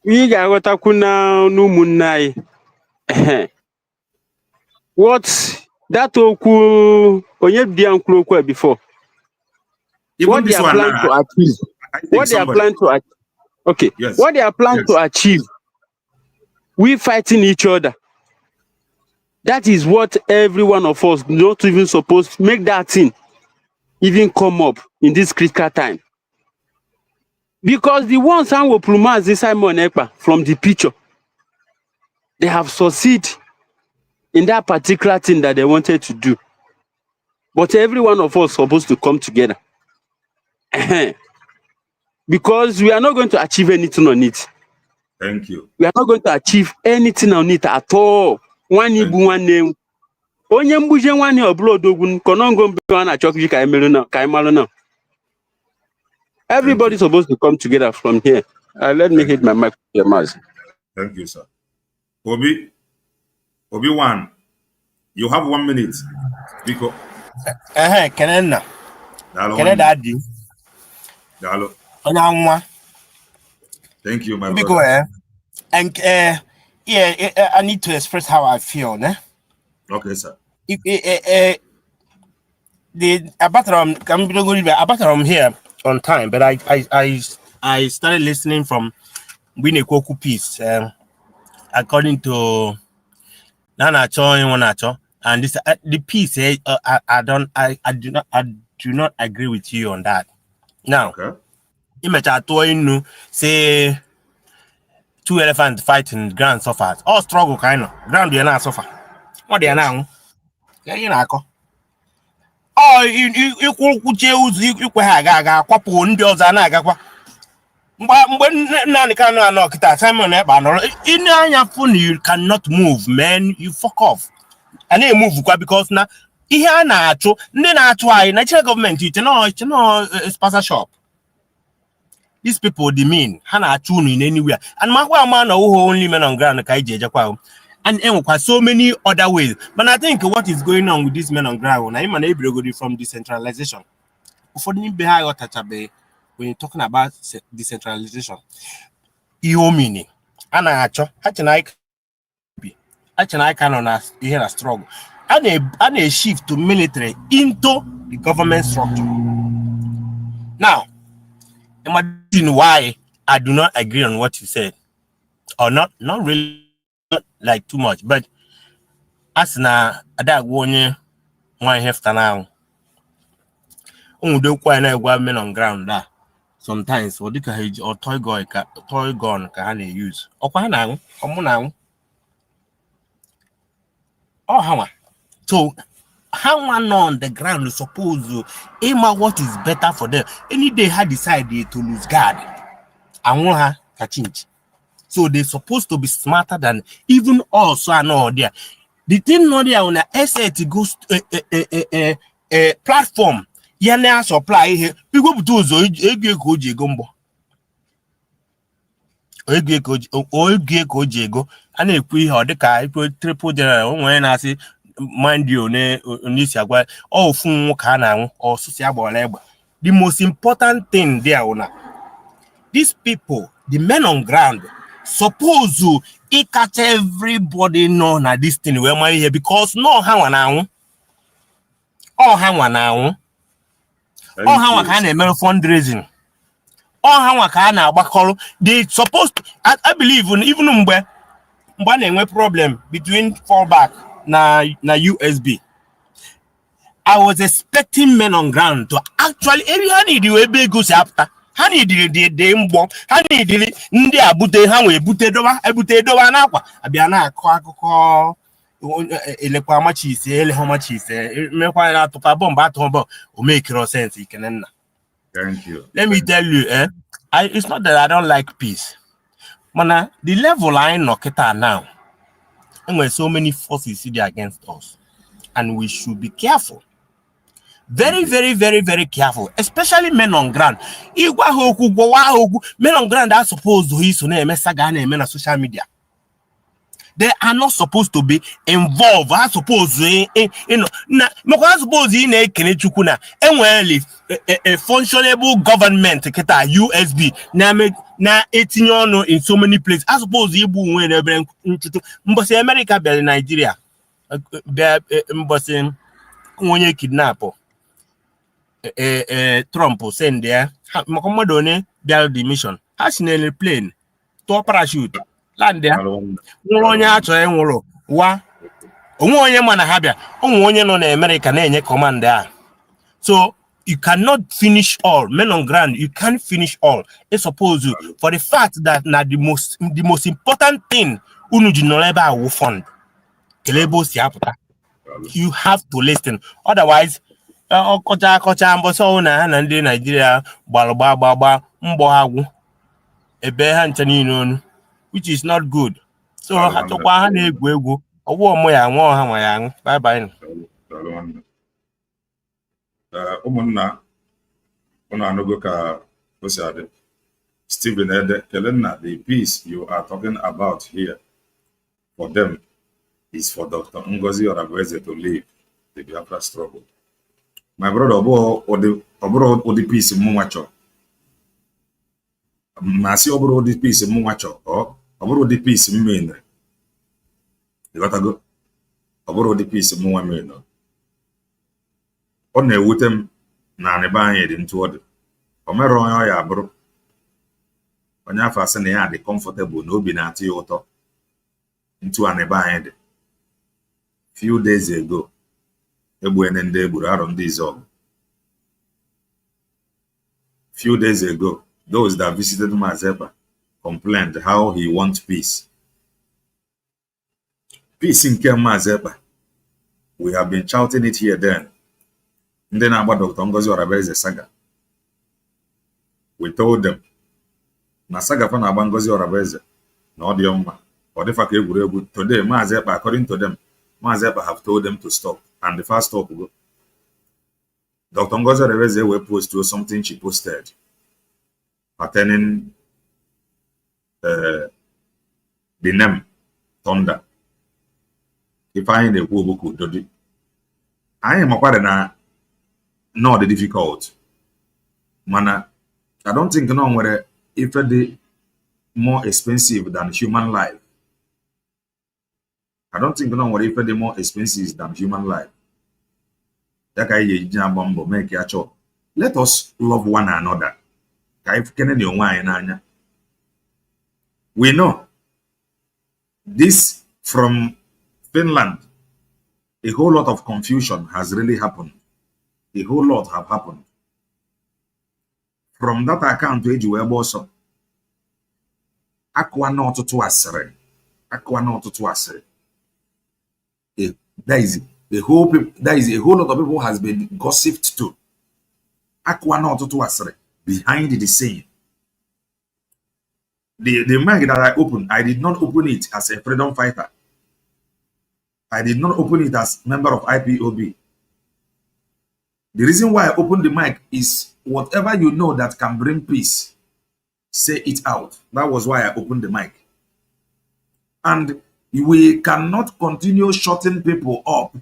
ị ga-aghọtakwu na n'ụmụnne anyị. What that okwu onye bịa nkwuru okwu before. What they are planning to achieve. What they are planning to achieve. Okay. Yes. What they are planning to achieve. We fighting each other. That is what every one of us not even supposed to make that thing even come up in this critical time. Because the ones who will promise this Simon Ekpa from the picture, they have succeeded in that particular thing that they wanted to do. But every one of us is supposed to come together. Because we are not going to achieve anything on it. Thank you. We are not going to achieve anything on it at all. One ibu one name. Onye mbuje one upload ogun konongo mbe na chokji ka emelu na ka imalo na. Everybody supposed to come together from here. Let me hit my mic with your mouse. Thank you, sir. Obi one, you have 1 minute. Because Kenenna. Kene daddy. Dalo. Thank you, my brother. And yeah, I need to express how I feel, ne? Okay, sir. The I'm here on time, but I started listening from Winnie Koku piece, according to Nana Cho and Wanacho, and this the piece. I do not agree with you on that. Now, imagine say 2 elephants fighting ground suffers. All struggle kind of ground they not suffer. What they are now? You know. Oh, you could choose you have couple windows and I got when Nani can knock it. Simon in your phone you cannot move, man. You fuck off. And they move because now here natural, then why natural government you know sponsor shop. These people they mean Hana tune in anywhere. And my man only men on ground and so many other ways. But I think what is going on with these men on ground, I'm an able from decentralization. When you're talking about decentralization, you meaning and I cannot hear a struggle and a shift to military into the government structure. Now, imagine why I do not agree on what you said, or not really like too much, but as na that one hefta now. Do quite a men on ground that sometimes or toy gun can use. Or now, oh how so how one on the ground is supposed to aim at what is better for them. Any day had decided to lose guard. I want her to change. So they're supposed to be smarter than even us. I know there. The thing not there on the asset goes a platform. Yana supply here. We go Butuzo, Igwe Koji Gombo. Igwe Koji go. And if we had the car, put triple general when I say mind you, Nisia, oh, Fun Kana or Sociable labor. The most important thing there, these people, the men on ground, suppose you catch everybody know that this thing where my here because no how now. Oh how now. Oh how can a fundraising. Oh how can a they supposed to, I believe even when problem between fallback na USB. I was expecting men on ground to actually every the way big goes after. Honey did the mbo, honey did it, Ndia Bute, Hanway, Butedoa, and Aqua, Abiana, Quaco, Elequamachis, how much is out of a bomb at home, will make no sense. Thank you. Let me tell you, it's not that I don't like peace. Mana, the level I knock it out now, and when so many forces against us, and we should be careful. Very, very, very, very careful, especially men on ground. Men on ground are supposed to use men on social media. They are not supposed to be involved. I suppose, I suppose in a Kenechukuna, and a functionable government, USB, na etinye ọnụ in so many places. I suppose igbu onwe na ebe ntutu mbosi America bịara Nigeria bịa mbosi onye kidnap Trump send ya maka mmadụ onye bịara the mission ha si n'ele plane tụọ parachute land ya nwụrụ onye a chọrọ ịnwụrụ wa onwe onye ma na ha bịa onwe onye nọ na America na-enye command a. So you cannot finish all. Men on ground, you can't finish all. It's supposed to, for the fact that now the most important thing will fund. You have to listen. Otherwise, which is not good. So bye bye. Ụmụnna unu anụgo ka o si adị. Stephen Ede Kelenna, the peace you are talking about here for them is for Dr. Ngozi Orabueze to leave the Biafra struggle. My brother, oburo the peace mụnwa chọ. Ma si oburo the peace mụnwa chọ ọ oburo the peace mmene. You got to go. Oburo the peace mụnwa mmene. Ọ na-ewute m na anịba anyị dị ntụ ọdụ o mere onye ọ ya bụrụ onye afọ asị na ya dị comfortable na obi na-atụ ya ụtọ ntụ anịba anyị dị. Few days ago egbuene ndị egburu arụ ndị Izọgụ. Few days ago those that visited Mazeba complained how he wants peace. Peace nke Mazeba, we have been shouting it here then. Ndị na-agba Dr. Ngozi Orabueze saga. We told them na saga fa na-agba Ngozi Orabueze na ọ dị mma ọ dịfa ka egwuregwu. Today Maazị Ekpa, according to them, Maazị Ekpa have told them to stop, and the first stop go. Dr. Ngozi Orabueze will post to something she posted pertaining the name Thunder. If I in a book dodi I am a na not the difficult. Mana, I don't think no whether if the more expensive than human life. I don't think no whether if the more expensive than human life. Let us love one another. We know this from Finland. A whole lot of confusion has really happened. A whole lot have happened. From that account, age web also. Aqua not to asere. Aqua not to asere. There is a whole lot of people has been gossiped to. Aqua not to asere. Behind the scene. The mic that I opened, I did not open it as a freedom fighter. I did not open it as member of IPOB. The reason why I opened the mic is whatever you know that can bring peace, say it out. That was why I opened the mic. And we cannot continue shutting people up.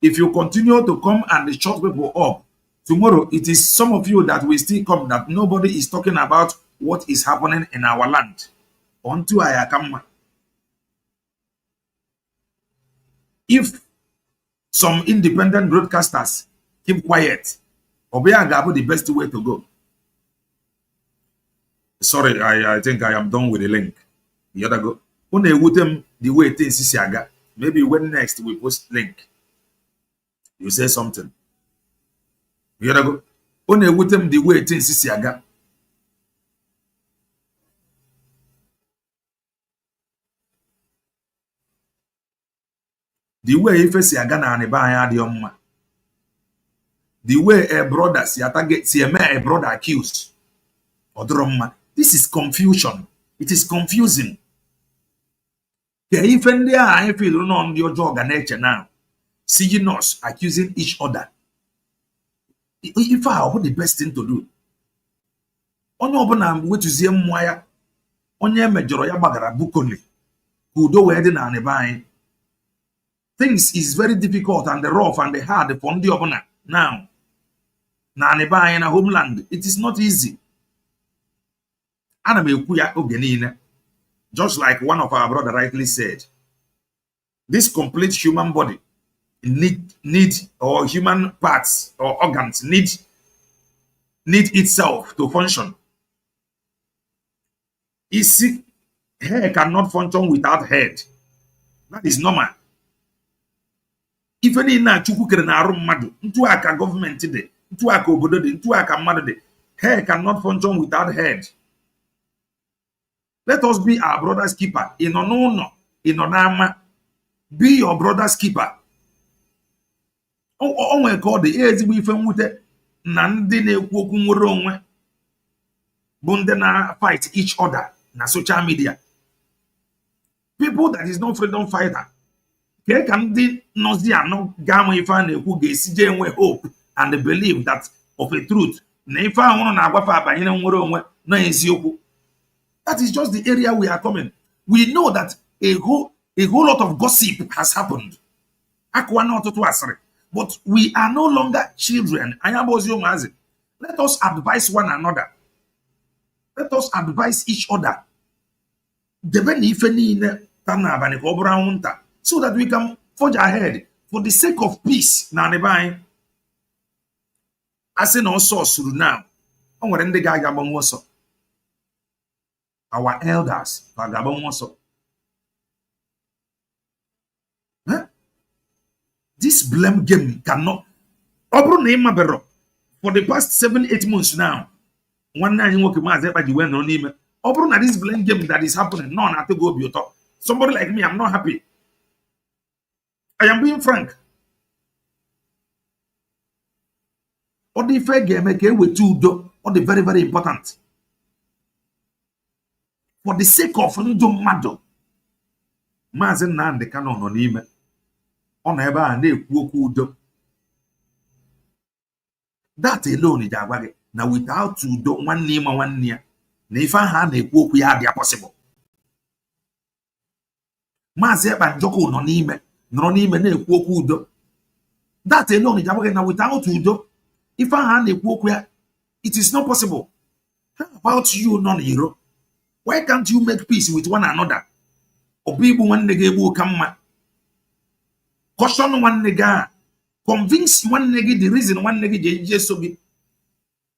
If you continue to come and shut people up, tomorrow it is some of you that will still come that nobody is talking about what is happening in our land. Unto I come. If some independent broadcasters keep quiet, Obeagabu the best way to go. Sorry, I think I am done with the link. The other go. The way things is yaga. Maybe when next we post link, you say something. The other go. The way things is yaga. The way if it's Yagana and Ibaya, the way a brother see a brother accused or drama. This is confusion. It is confusing. Even there, I feel on your job and nature now, seeing us accusing each other. If I what the best thing to do. On your bonam, which is Yamwaya, on your major Yabagara Bukoni, who do wedding and Ibaya. Things is very difficult and the rough and the hard for the opener now. Na in a homeland, it is not easy. ana m ekwu ya oge niile, just like one of our brother rightly said, this complete human body need or human parts or organs need itself to function. Hair cannot function without head. That is normal. Even in a chukwu kere na arụ mmadụ, ntu aka government dị, ntu aka obodo dị, ntu aka mmadụ dị, hair cannot function without head. Let us be our brother's keeper. Be your brother's keeper. O nwere ka ọ dị ezigbo ife mwute na ndị na-ekwu okwu nwere onwe bụ ndị na fight each other na social media. People that is not freedom fighter. Ke ka ndị nọzi anọ ga-ama ife a na-ekwu ga-esi je enwe hope and believe that of a truth na ife ahụ na-agwafe abanyere nwere onwe na eziokwu. That is just the area we are coming. We know that a whole lot of gossip has happened. Akwa na ọtụtụ asịrị. But we are no longer children. Let us advise one another. Let us advise each other. So that we can forge ahead for the sake of peace. I say no source now. Our elders. This blame game cannot. For the past 7-8 months now, one night you work on this blame game that is happening. No, not to go be top. Somebody like me, I'm not happy. I am being frank. Or the fair game with two do or the very, very important. For the sake of no matter. Mazen nan the canon on him. On ebe a na-ekwu okwu udo. That alone is agwagị na without udo nwanne ma nwanne ya na ife aha na-ekwu okwu ya dị possible. Maazị Ekpanjọkụ nọrọ n'ime na-ekwu okwu udo. That alone is agwagị na without udo ife aha na-ekwu okwu ya it is not possible. How about you non-hero? Why can't you make peace with one another? Obi igbu nwanne gị egbu ka mma. Caution one nigga, convince one nigga the reason one nigga just so be.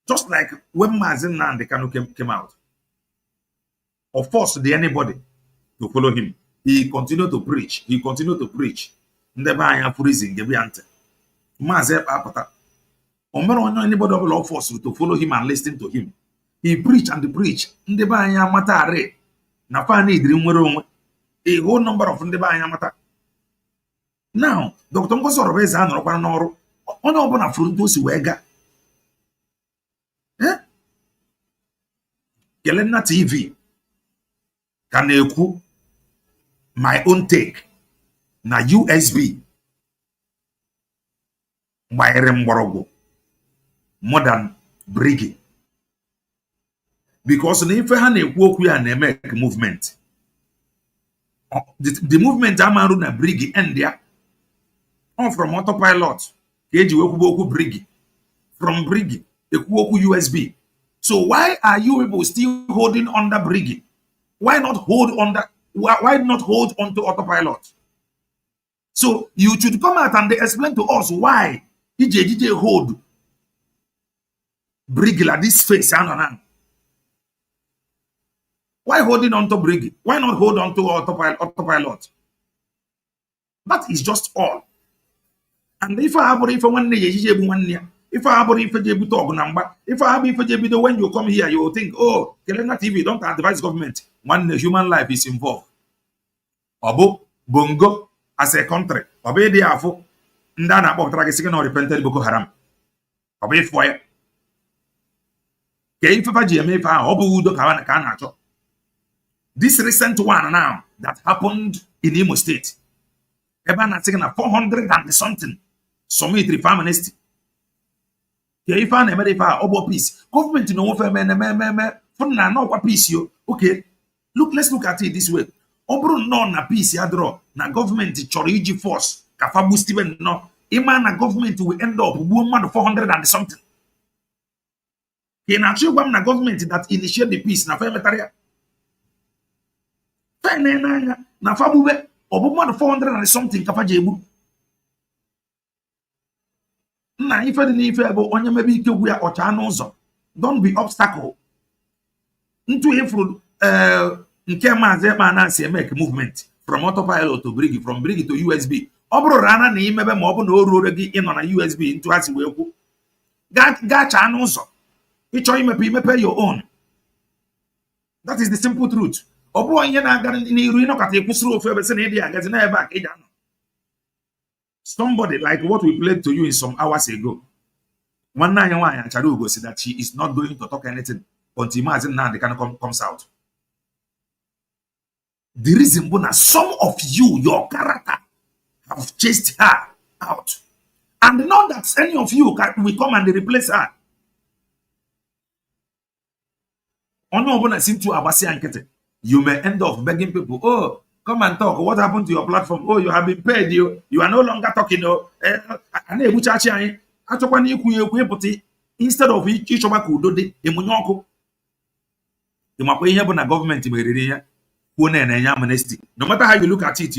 Just like when Mazen and the Kanu came out, or forced anybody to follow him. He continued to preach. He continued to preach. Never I am freezing. Mazen apata. Or anybody of force to follow him and listen to him. He preached and preached. Never I am matare. Na fa ni dream a whole number of never I am mata. Now, Dr. Ngozi Orabueze anọrọkwa n'ọrụ. Onye ọbụla furu ndị o si wee gaa. Kelenna TV ka na-ekwu my own take na USB gbanyere mgbọrọgwụ more than Briggy. Because na ife ha na-ekwu okwu ya na-eme movement. The movement amarụ na Briggy end ya. From autopilot, Briggy. From Briggy, USB. So why are you people still holding under Briggy? Why not hold onto autopilot? So you should come out and explain to us why EJJ hold Briggy like this face. Why holding onto Briggy? Why not hold onto autopilot? That is just all. And if I have one day, if I have a talk number, if I have a when you come here, you will think, oh, Kelena TV, don't advise government. One human life is involved. Obo, Bongo, as a country, obey the Afo, Ndana about Tragiscan or repented Boko Haram. Obey fire. This recent one now that happened in Imo State, Ebana taking a 400 and something. Summit reformist. If I never over peace, government no for peace you. Okay, let's look at it this way. Obro no na peace ya draw na government choriji force kafabu Steven no. Ima na government will end up 400 and something. In a government that initiate the peace na fametaria. Na fabube obuma 400 and something kapajebu. Na ife dị n'ife bụ onye mebe ike gwu ya ọcha n'ụzọ. Don't be obstacle. Ntu ifru nke maazị ebe a na-asị make movement from autopilot to brig, from brig to USB. Ọ bụrụ rana na imebe ma ọ bụ na o ruore gị ịnọ na USB ntu ha si wee kwu. Gaa chaa n'ụzọ. Ịchọ imepe your own. That is the simple truth. Ọ bụ onye na-aga n'iru ịnọkọta ekwusiri ofu ebe sị na ịdị agazi na ebe a ka ị ga-anọ. Somebody like what we played to you in some hours ago. One night Charugo said that she is not going to talk anything until Mazin Nandi comes out. The reason why some of you, your character, have chased her out. And not that any of you will come and replace her. You may end up begging people, oh, come and talk. What happened to your platform? Oh, you have been paid. You are no longer talking. Instead of each other could do the government. No matter how you look at it,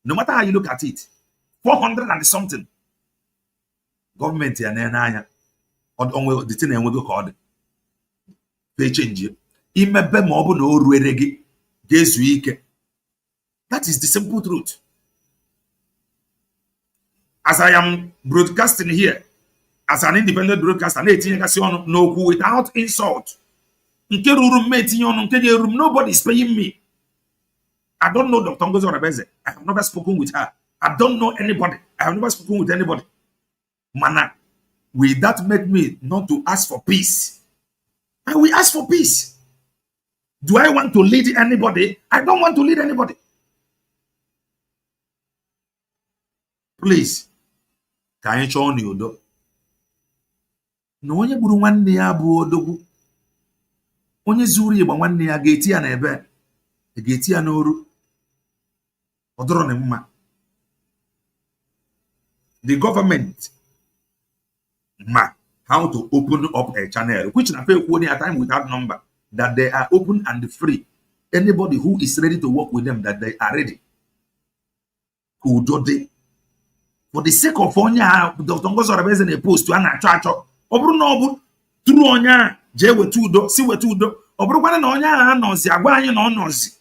no matter how you look at it, 400 and something government the thing and we go called they change it. That is the simple truth. As I am broadcasting here, as an independent broadcaster, no without insult. Nobody is paying me. I don't know Dr. Ngozi Orabueze. I have never spoken with her. I don't know anybody. I have never spoken with anybody. Mana, will that make me not to ask for peace? I will ask for peace. Do I want to lead anybody? I don't want to lead anybody. Please, can you show me Udo? No one you one near Buodogu. Onye zuri ba nwanne ya ga-eti ya na ebe ga-eti ya n'oru odoro na mma. The government how to open up a channel which na pay at time without number that they are open and free. Anybody who is ready to work with them, that they are ready. Who do they? For the sake of onya Dr. Ngozi Orabueze na post to ana acho oburu na obu turu onya je wetu udo si wetu udo oburukwane na onya ha nọzi agwa anyị na ọnọzi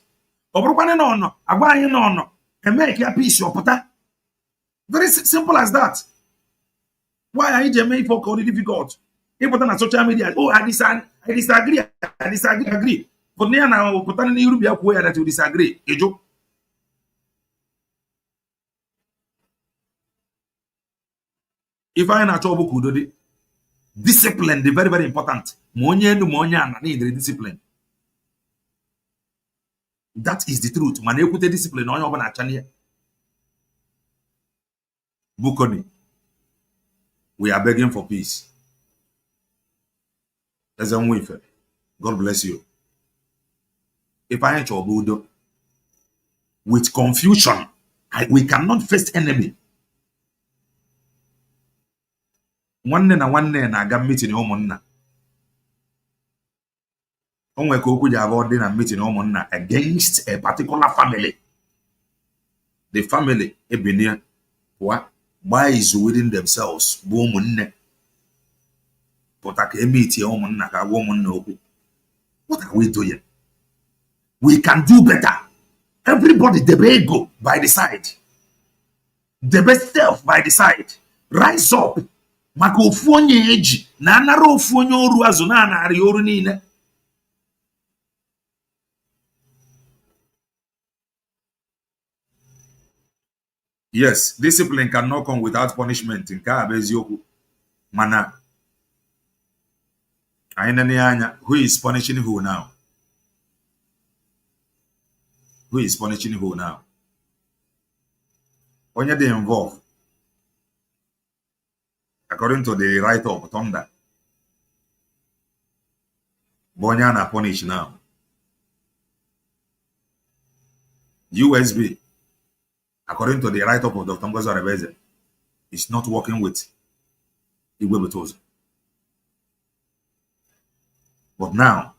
oburukwane na ọnọ agwa anyị na ọnọ emeke ya peace opụta. Very simple as that. Why are you make for code difficult? Ịpụta na social media, oh, I disagree. But now na pụta na iru bịa kwuo ya that you disagree. Ejo. If I na achọ bụ kudo dị discipline, the very, very important. Need discipline. That is the truth. Man, you put a discipline on your channel. Bukoni, we are begging for peace. As a wife, God bless you. If I ain't your Budo, with confusion, we cannot face enemy. One na aga meeting ụmụnna. Onwe ka okwu ji aga ọdị na meeting ụmụnna against a particular family. The family ebenia what is within themselves bụ ụmụnne. Pụta ka meet ụmụnna ka agwa ụmụnna okwu. What are we doing? We can do better. Everybody debe ego by the side. Debe self by the side. Rise up. Maka ofu onye eji na anara ofu onye oru azụ na anarị oru niile. Yes, discipline cannot come without punishment. Nke a bụ eziokwu. Mana anyị nene anya, who is punishing who now? Who is punishing who now? Onye dị involved. According to the writer of Thunder, Bonyana punish now. USB, according to the writer of Dr. Ngozi Orabueze, is not working with Igwe Butuzo. But now,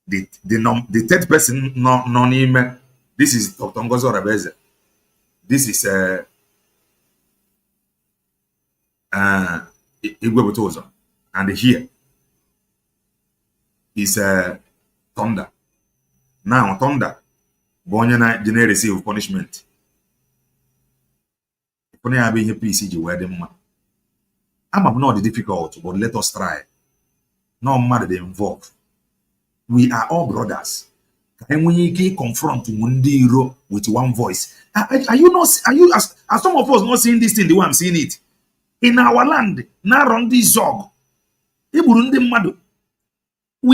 the third person non this is Dr. Ngozi Orabueze. This is Igwe Butuzo. And here is Thunder. Now, Thunder, Bonyana didn't receive punishment. I'm not difficult, but let us try. No matter the involved. We are all brothers. And when you confront Mundiro with one voice, are you not? Are you as some of us not seeing this thing the way I'm seeing it? In our land, now on this zog, we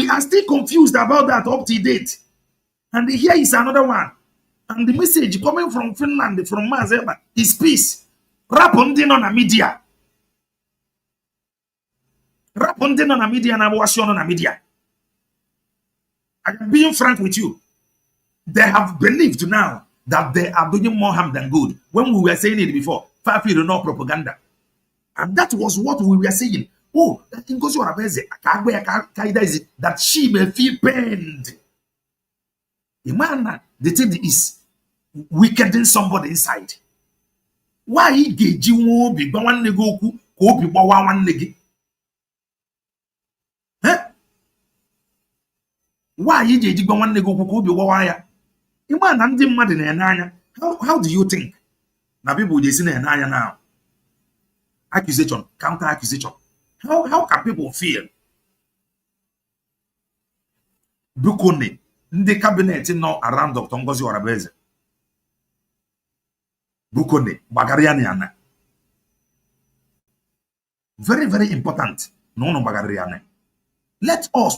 are still confused about that up to date. And here is another one. And the message coming from Finland, from Mazeba, is peace. Rapunding on a media. Rapunding on a media and Awashon on a media. I'm being frank with you. They have believed now that they are doing more harm than good. When we were saying it before, no propaganda. And that was what we were saying. Oh, Ngozi Orabueze, that she may feel pained. Man, the thing is wickeding somebody inside. Why you be one nego ko be one negi? Why you did one nego ko be wire? Man, I'm the mad in an how do you think? Now people they see an now. Accusation, counter accusation. How can people feel? Bukone, the cabinet now around Dr. Ngozi Orabueze. Bukone, Bagarianiana. Very, very important. No Bagariane. Let all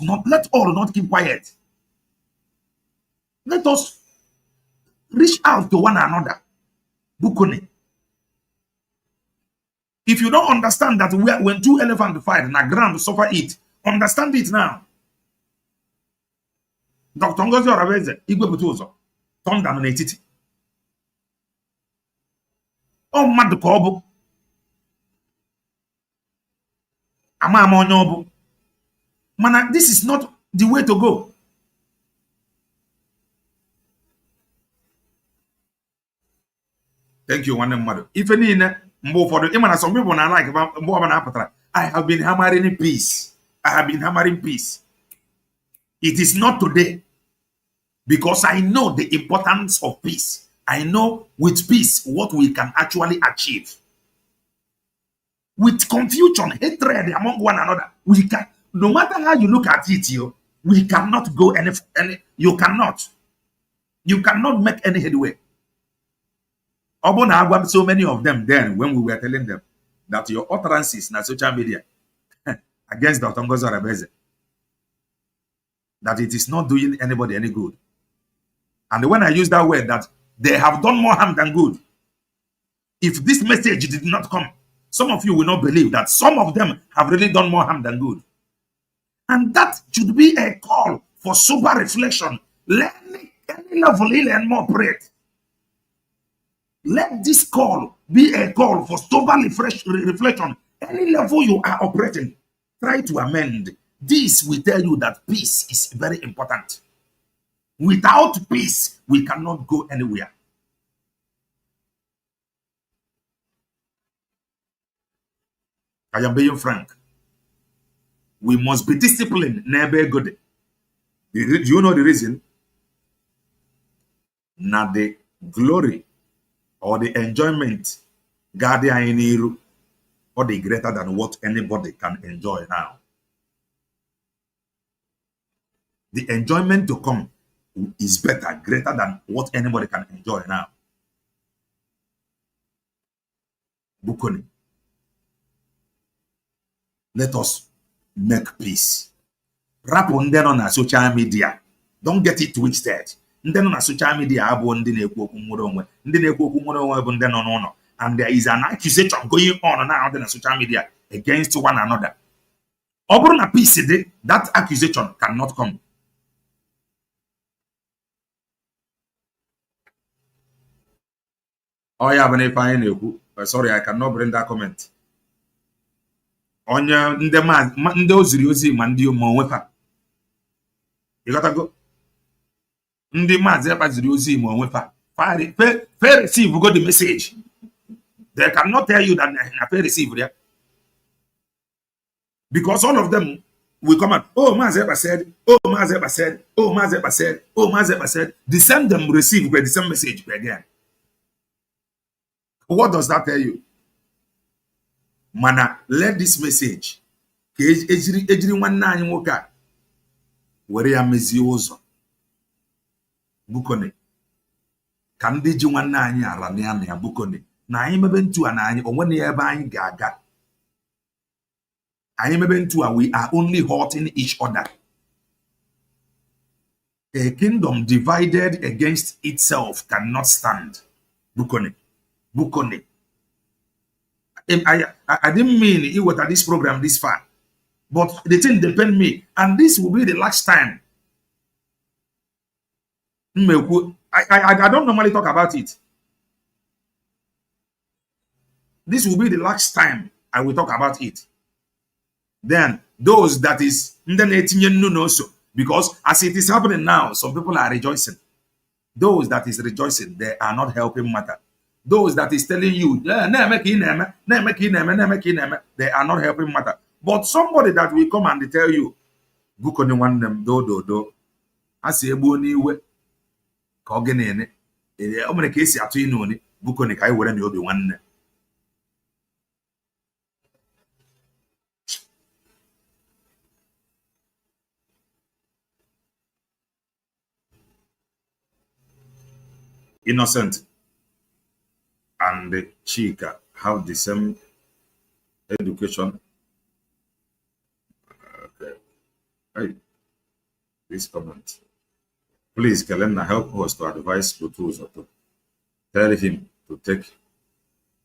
not keep quiet. Let us reach out to one another. Bukone. If you don't understand that when two elephants fight and a ground suffer it, understand it now. Dr. Ngozi Orabueze, Igwe Butuzo, Thunder on etiti. Oh, mad kobu. Ama onyobu. Mana, this is not the way to go. Thank you, one mother. If any more for the some people are like more than apatra. I have been hammering peace. I have been hammering peace. It is not today. Because I know the importance of peace. I know with peace what we can actually achieve. With confusion, hatred among one another, we can, no matter how you look at it, we cannot go any you cannot make any headway. So many of them then, when we were telling them that your utterances in social media against Dr. Ngozi Orabueze, that it is not doing anybody any good. And when I use that word, that they have done more harm than good. If this message did not come, some of you will not believe that some of them have really done more harm than good. And that should be a call for sober reflection. Let any level and more pray. Let this call be a call for sober reflection. Any level you are operating, try to amend. This will tell you that peace is very important. Without peace, we cannot go anywhere. I am being frank. We must be disciplined, never good. Do you know the reason? Not the glory or the enjoyment guardian or the greater than what anybody can enjoy now. The enjoyment to come is better, greater than what anybody can enjoy now. Bukoni. Let us make peace. Rap on them on social media. Don't get it twisted. Then on social media, and there is an accusation going on now on social media against one another. Over a peace, that accusation cannot come. Oh, yeah, sorry, I cannot bring that comment. onye ndị oziri ozi ma ndị ma onwe ha. Ịghọtago? Ndị maazị akpaziri ozi ma onwe ha. Fair receive go the message. They cannot tell you that they receive there. Because all of them will come out, oh, Mazeba said, oh, Mazeba said, oh, Mazeba said, oh, Mazeba said. The same them receive the same message again. What does that tell you? Mana, let this message, ejiri nwanne anyị nwoke a were ya mezie ụzọ. Bukone. Ka ndị ji nwanne anyị ara na ya bukone. Na anyị mebe ntu a na anyị onwe na ebe anyị ga-aga. Anyị mebe ntu a, we are only hurting each other. A kingdom divided against itself cannot stand. Bukone. Bukone. I didn't mean it was at this program this far, but the thing depend me, and this will be the last time. I don't normally talk about it. This will be the last time I will talk about it. Then those that is also, because as it is happening now, some people are rejoicing. Those that is rejoicing, they are not helping matter. Those that is telling you, they are not helping matter. But somebody that will come and tell you, Bukoni one them do. I say Boni Kogenene. Omene case atu inoni, Bukoni kai were ni obi one. Innocent and Chika have the same education. Okay. Hey, this comment. Please, Kalena, help us to advise Butuzo to tell him to take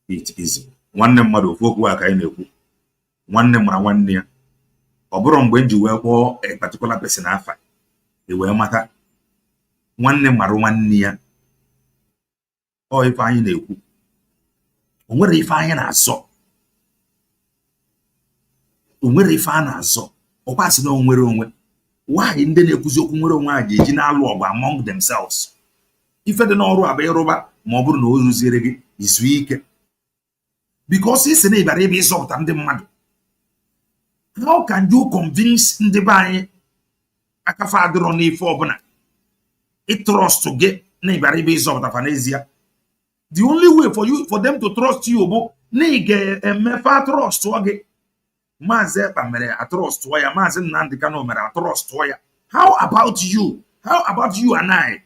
it easy. One name of folk work I know. One name or 1 year. Oboron when you were a particular person after. They were matter. One name or 1 year. Or if I know. Onwere ife anya na-azọ. Onwere ife a na-azọ. Ọkwasị na onwere onwe. Why ndị na-ekwuzi okwu nwere onwe a ga-eji na-alụ ọgụ among themselves? Ife dị n'ọrụ abụ ịrụba ma ọ bụrụ na o ruziere gị izu ike. Because isi na ịbara ebe ịzọpụta ndị mmadụ. How can you convince ndị be anyị akafa adịrọ n'ife ọbụla ịtrọst gị na ịbara ebe ịzọpụta fa n'ezie? The only way for them to trust you, nige emefa trust wage. Maze pamere a trust waya, maze nandikano mere a trust waya. How about you? How about you and I?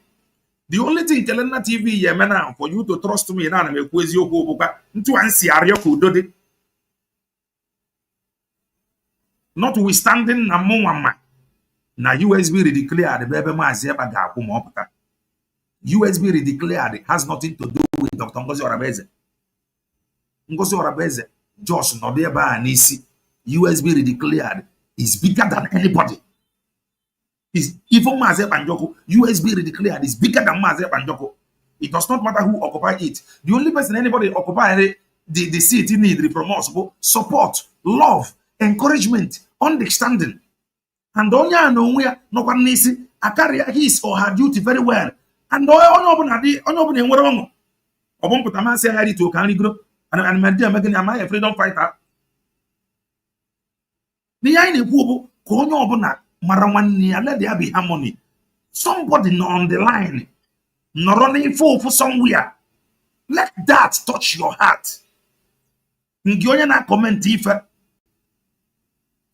The only thing Kelena TV yemena for you to trust me na me kwezi okwu obuka ntu ansi arịọ ka udo dị. Notwithstanding na mụnwa na USB redeclared bebe maze eba ga-akwụ ma ọpụta. USB redeclared has nothing to do with Dr. Ngozi Orabueze. Ngozi Orabueze, Josh Nodeba Nisi, USB redeclared is bigger than anybody. Is even Maze Banjoko, USB redeclared is bigger than Maze Banjoko. It does not matter who occupy it. The only person anybody occupy the seat in need from us, support, love, encouragement, understanding. And Onya no where no one needs a carry his or her duty very well. And onye ọbụla enwere ọṅụ. Ọbụmpụta masị ya rite oka nri gro and my dear Megan, am I a freedom fighter? The anyị na-ekwu bụ ka onye ọbụla mara nwanne ya, let there be harmony. Somebody on the line nọrọ n'ife ofu somewhere. Let that touch your heart. Nke onye na-comment ife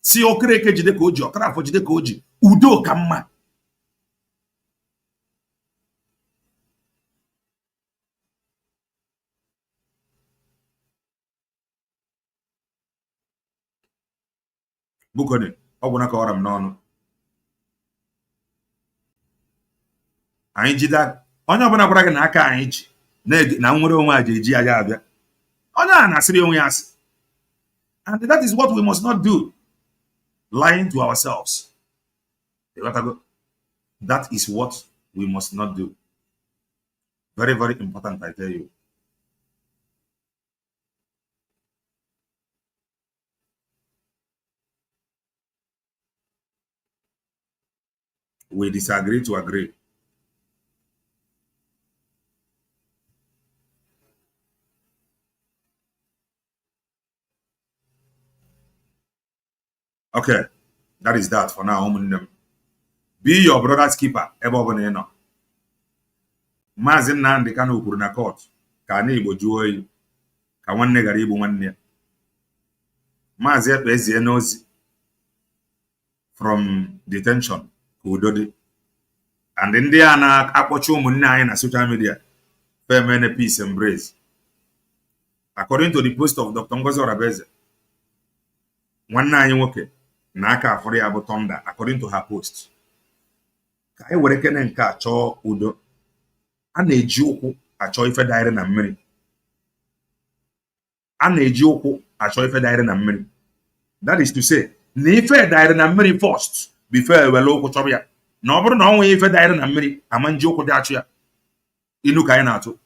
si okereke jide ka oji, ọkarafọ jide ka oji, udo ka mma. Bukoni, ọ bụ na ka ọra m n'ọnụ. Anyị jide onye ọbụla gwara gị na aka anyị ji na nwere onwe a ji ya abịa. Onye a na-asịrị onwe ya asị. And that is what we must not do. Lying to ourselves. That is what we must not do. Very, very important, I tell you. We disagree to agree. Okay, that is that for now. Be your brother's keeper. Maazị Nnamdi Kanu kwuru na court ka na Igbo jụọ oyi ka nwanne gara igbu nwanne ya. Maazị Ekpezie n'ozi from detention ka udo dị. And ndị a na-akpọchi ụmụnne anyị na social media femene peace embrace. According to the post of Dr. Ngozi Orabueze, nwanne anyị nwoke na aka afọrọ ya bụ Thunder, according to her post. Ka anyị were kene nke a chọọ udo. A na-eji ụkwụ achọ ife daire na mmiri. A na-eji ụkwụ achọ ife daire na mmiri. That is to say, na ife daire na mmiri first before ewele ụkwụ chọrọ ya. Na ọ bụrụ na ọ nwee ife daire na mmiri ama nji ụkwụ dị achụ ya. Inu ka anyị na-atụ.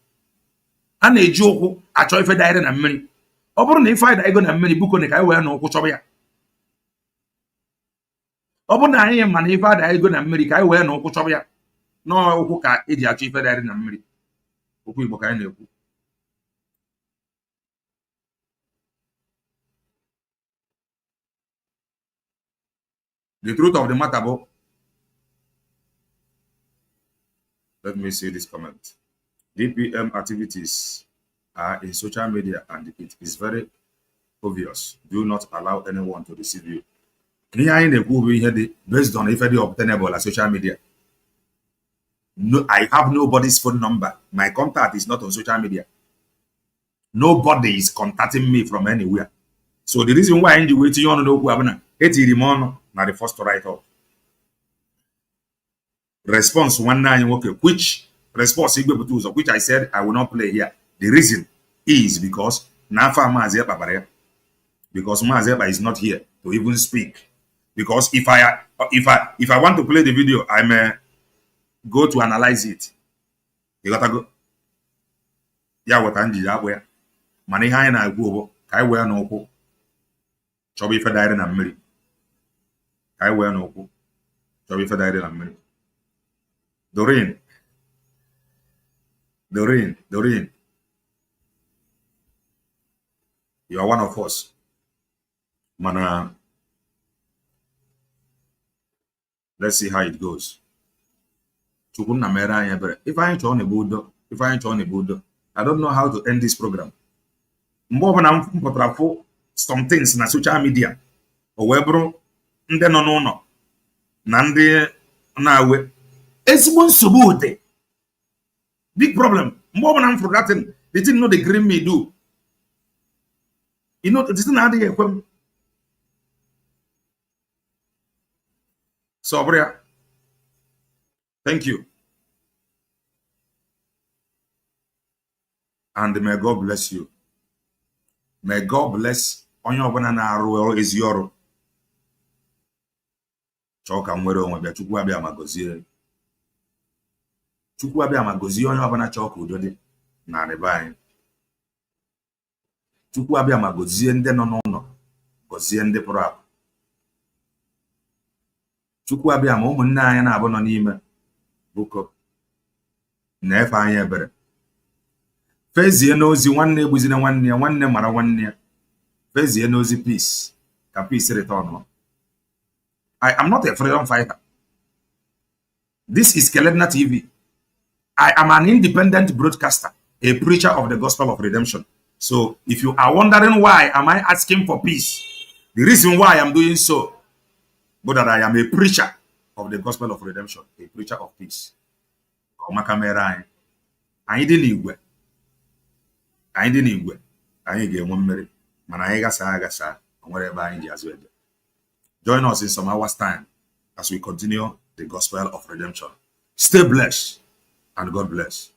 A na-eji ụkwụ achọ ife daire na mmiri. Ọ bụrụ na ife anyị daigo na mmiri buko na ka anyị wee na ụkwụ chọrọ ya. Ọ bụrụ na anyị ma na ife adaigo na mmiri ka anyị wee na ụkwụ chọrọ ya. N'ụkwụ ka eji achọ ife daire na mmiri. Okwu Igbo ka anyị na-ekwu. The truth of the matter, bo. Let me see this comment. DPM activities are in social media and it is very obvious. Do not allow anyone to deceive you. Based on if they obtainable on social media. No, I have nobody's phone number. My contact is not on social media. Nobody is contacting me from anywhere. So the reason why I'm waiting on the first to write up. Response 19, okay, which response Igwe Butuzo, which I said I will not play here. The reason is because Nafa Mazeba, because Mazeba is not here to even speak. Because if I want to play the video, I may go to analyze it. You gotta go. Yeah, what I'm doing where money high na go. I wear no ko. Chobi for diary and Mary. I wear no ko. Chobi for diary and Mary. Doreen. You are one of us. Mana. Let's see how it goes. If I ain't on a Buddha, I don't know how to end this program. Some things na social media. Or webro, nde no. Nande na we. Big problem. More than I'm forgotten. They didn't know the green me do. You know, this is not the equipment. So, Bria, thank you. And may God bless you. May God bless on your banana royal is your chalk and where on the Chukwabia Magozie. Chukwabia Magozie on your banana chalk would do it. Nanibine. Chukwabia Magozie and then no. Gozie and the Prab. Chukwabia ụmụnne anyị na-abụ nọ n'ime buko na-efe anyị ebere fezie n'ozi nwanne egbuzina nwanne ya nwanne mara nwanne ya fezie n'ozi peace ka peace return. I am not a freedom fighter. This is Keledna TV. I am an independent broadcaster, a preacher of the gospel of redemption. So if you are wondering why am I asking for peace, the reason why I am doing so, but that I am a preacher of the gospel of redemption, a preacher of peace. I didn't Igwe. I get one minute. Manayagasa, wherever I as well. Join us in some hours' time as we continue the gospel of redemption. Stay blessed and God bless.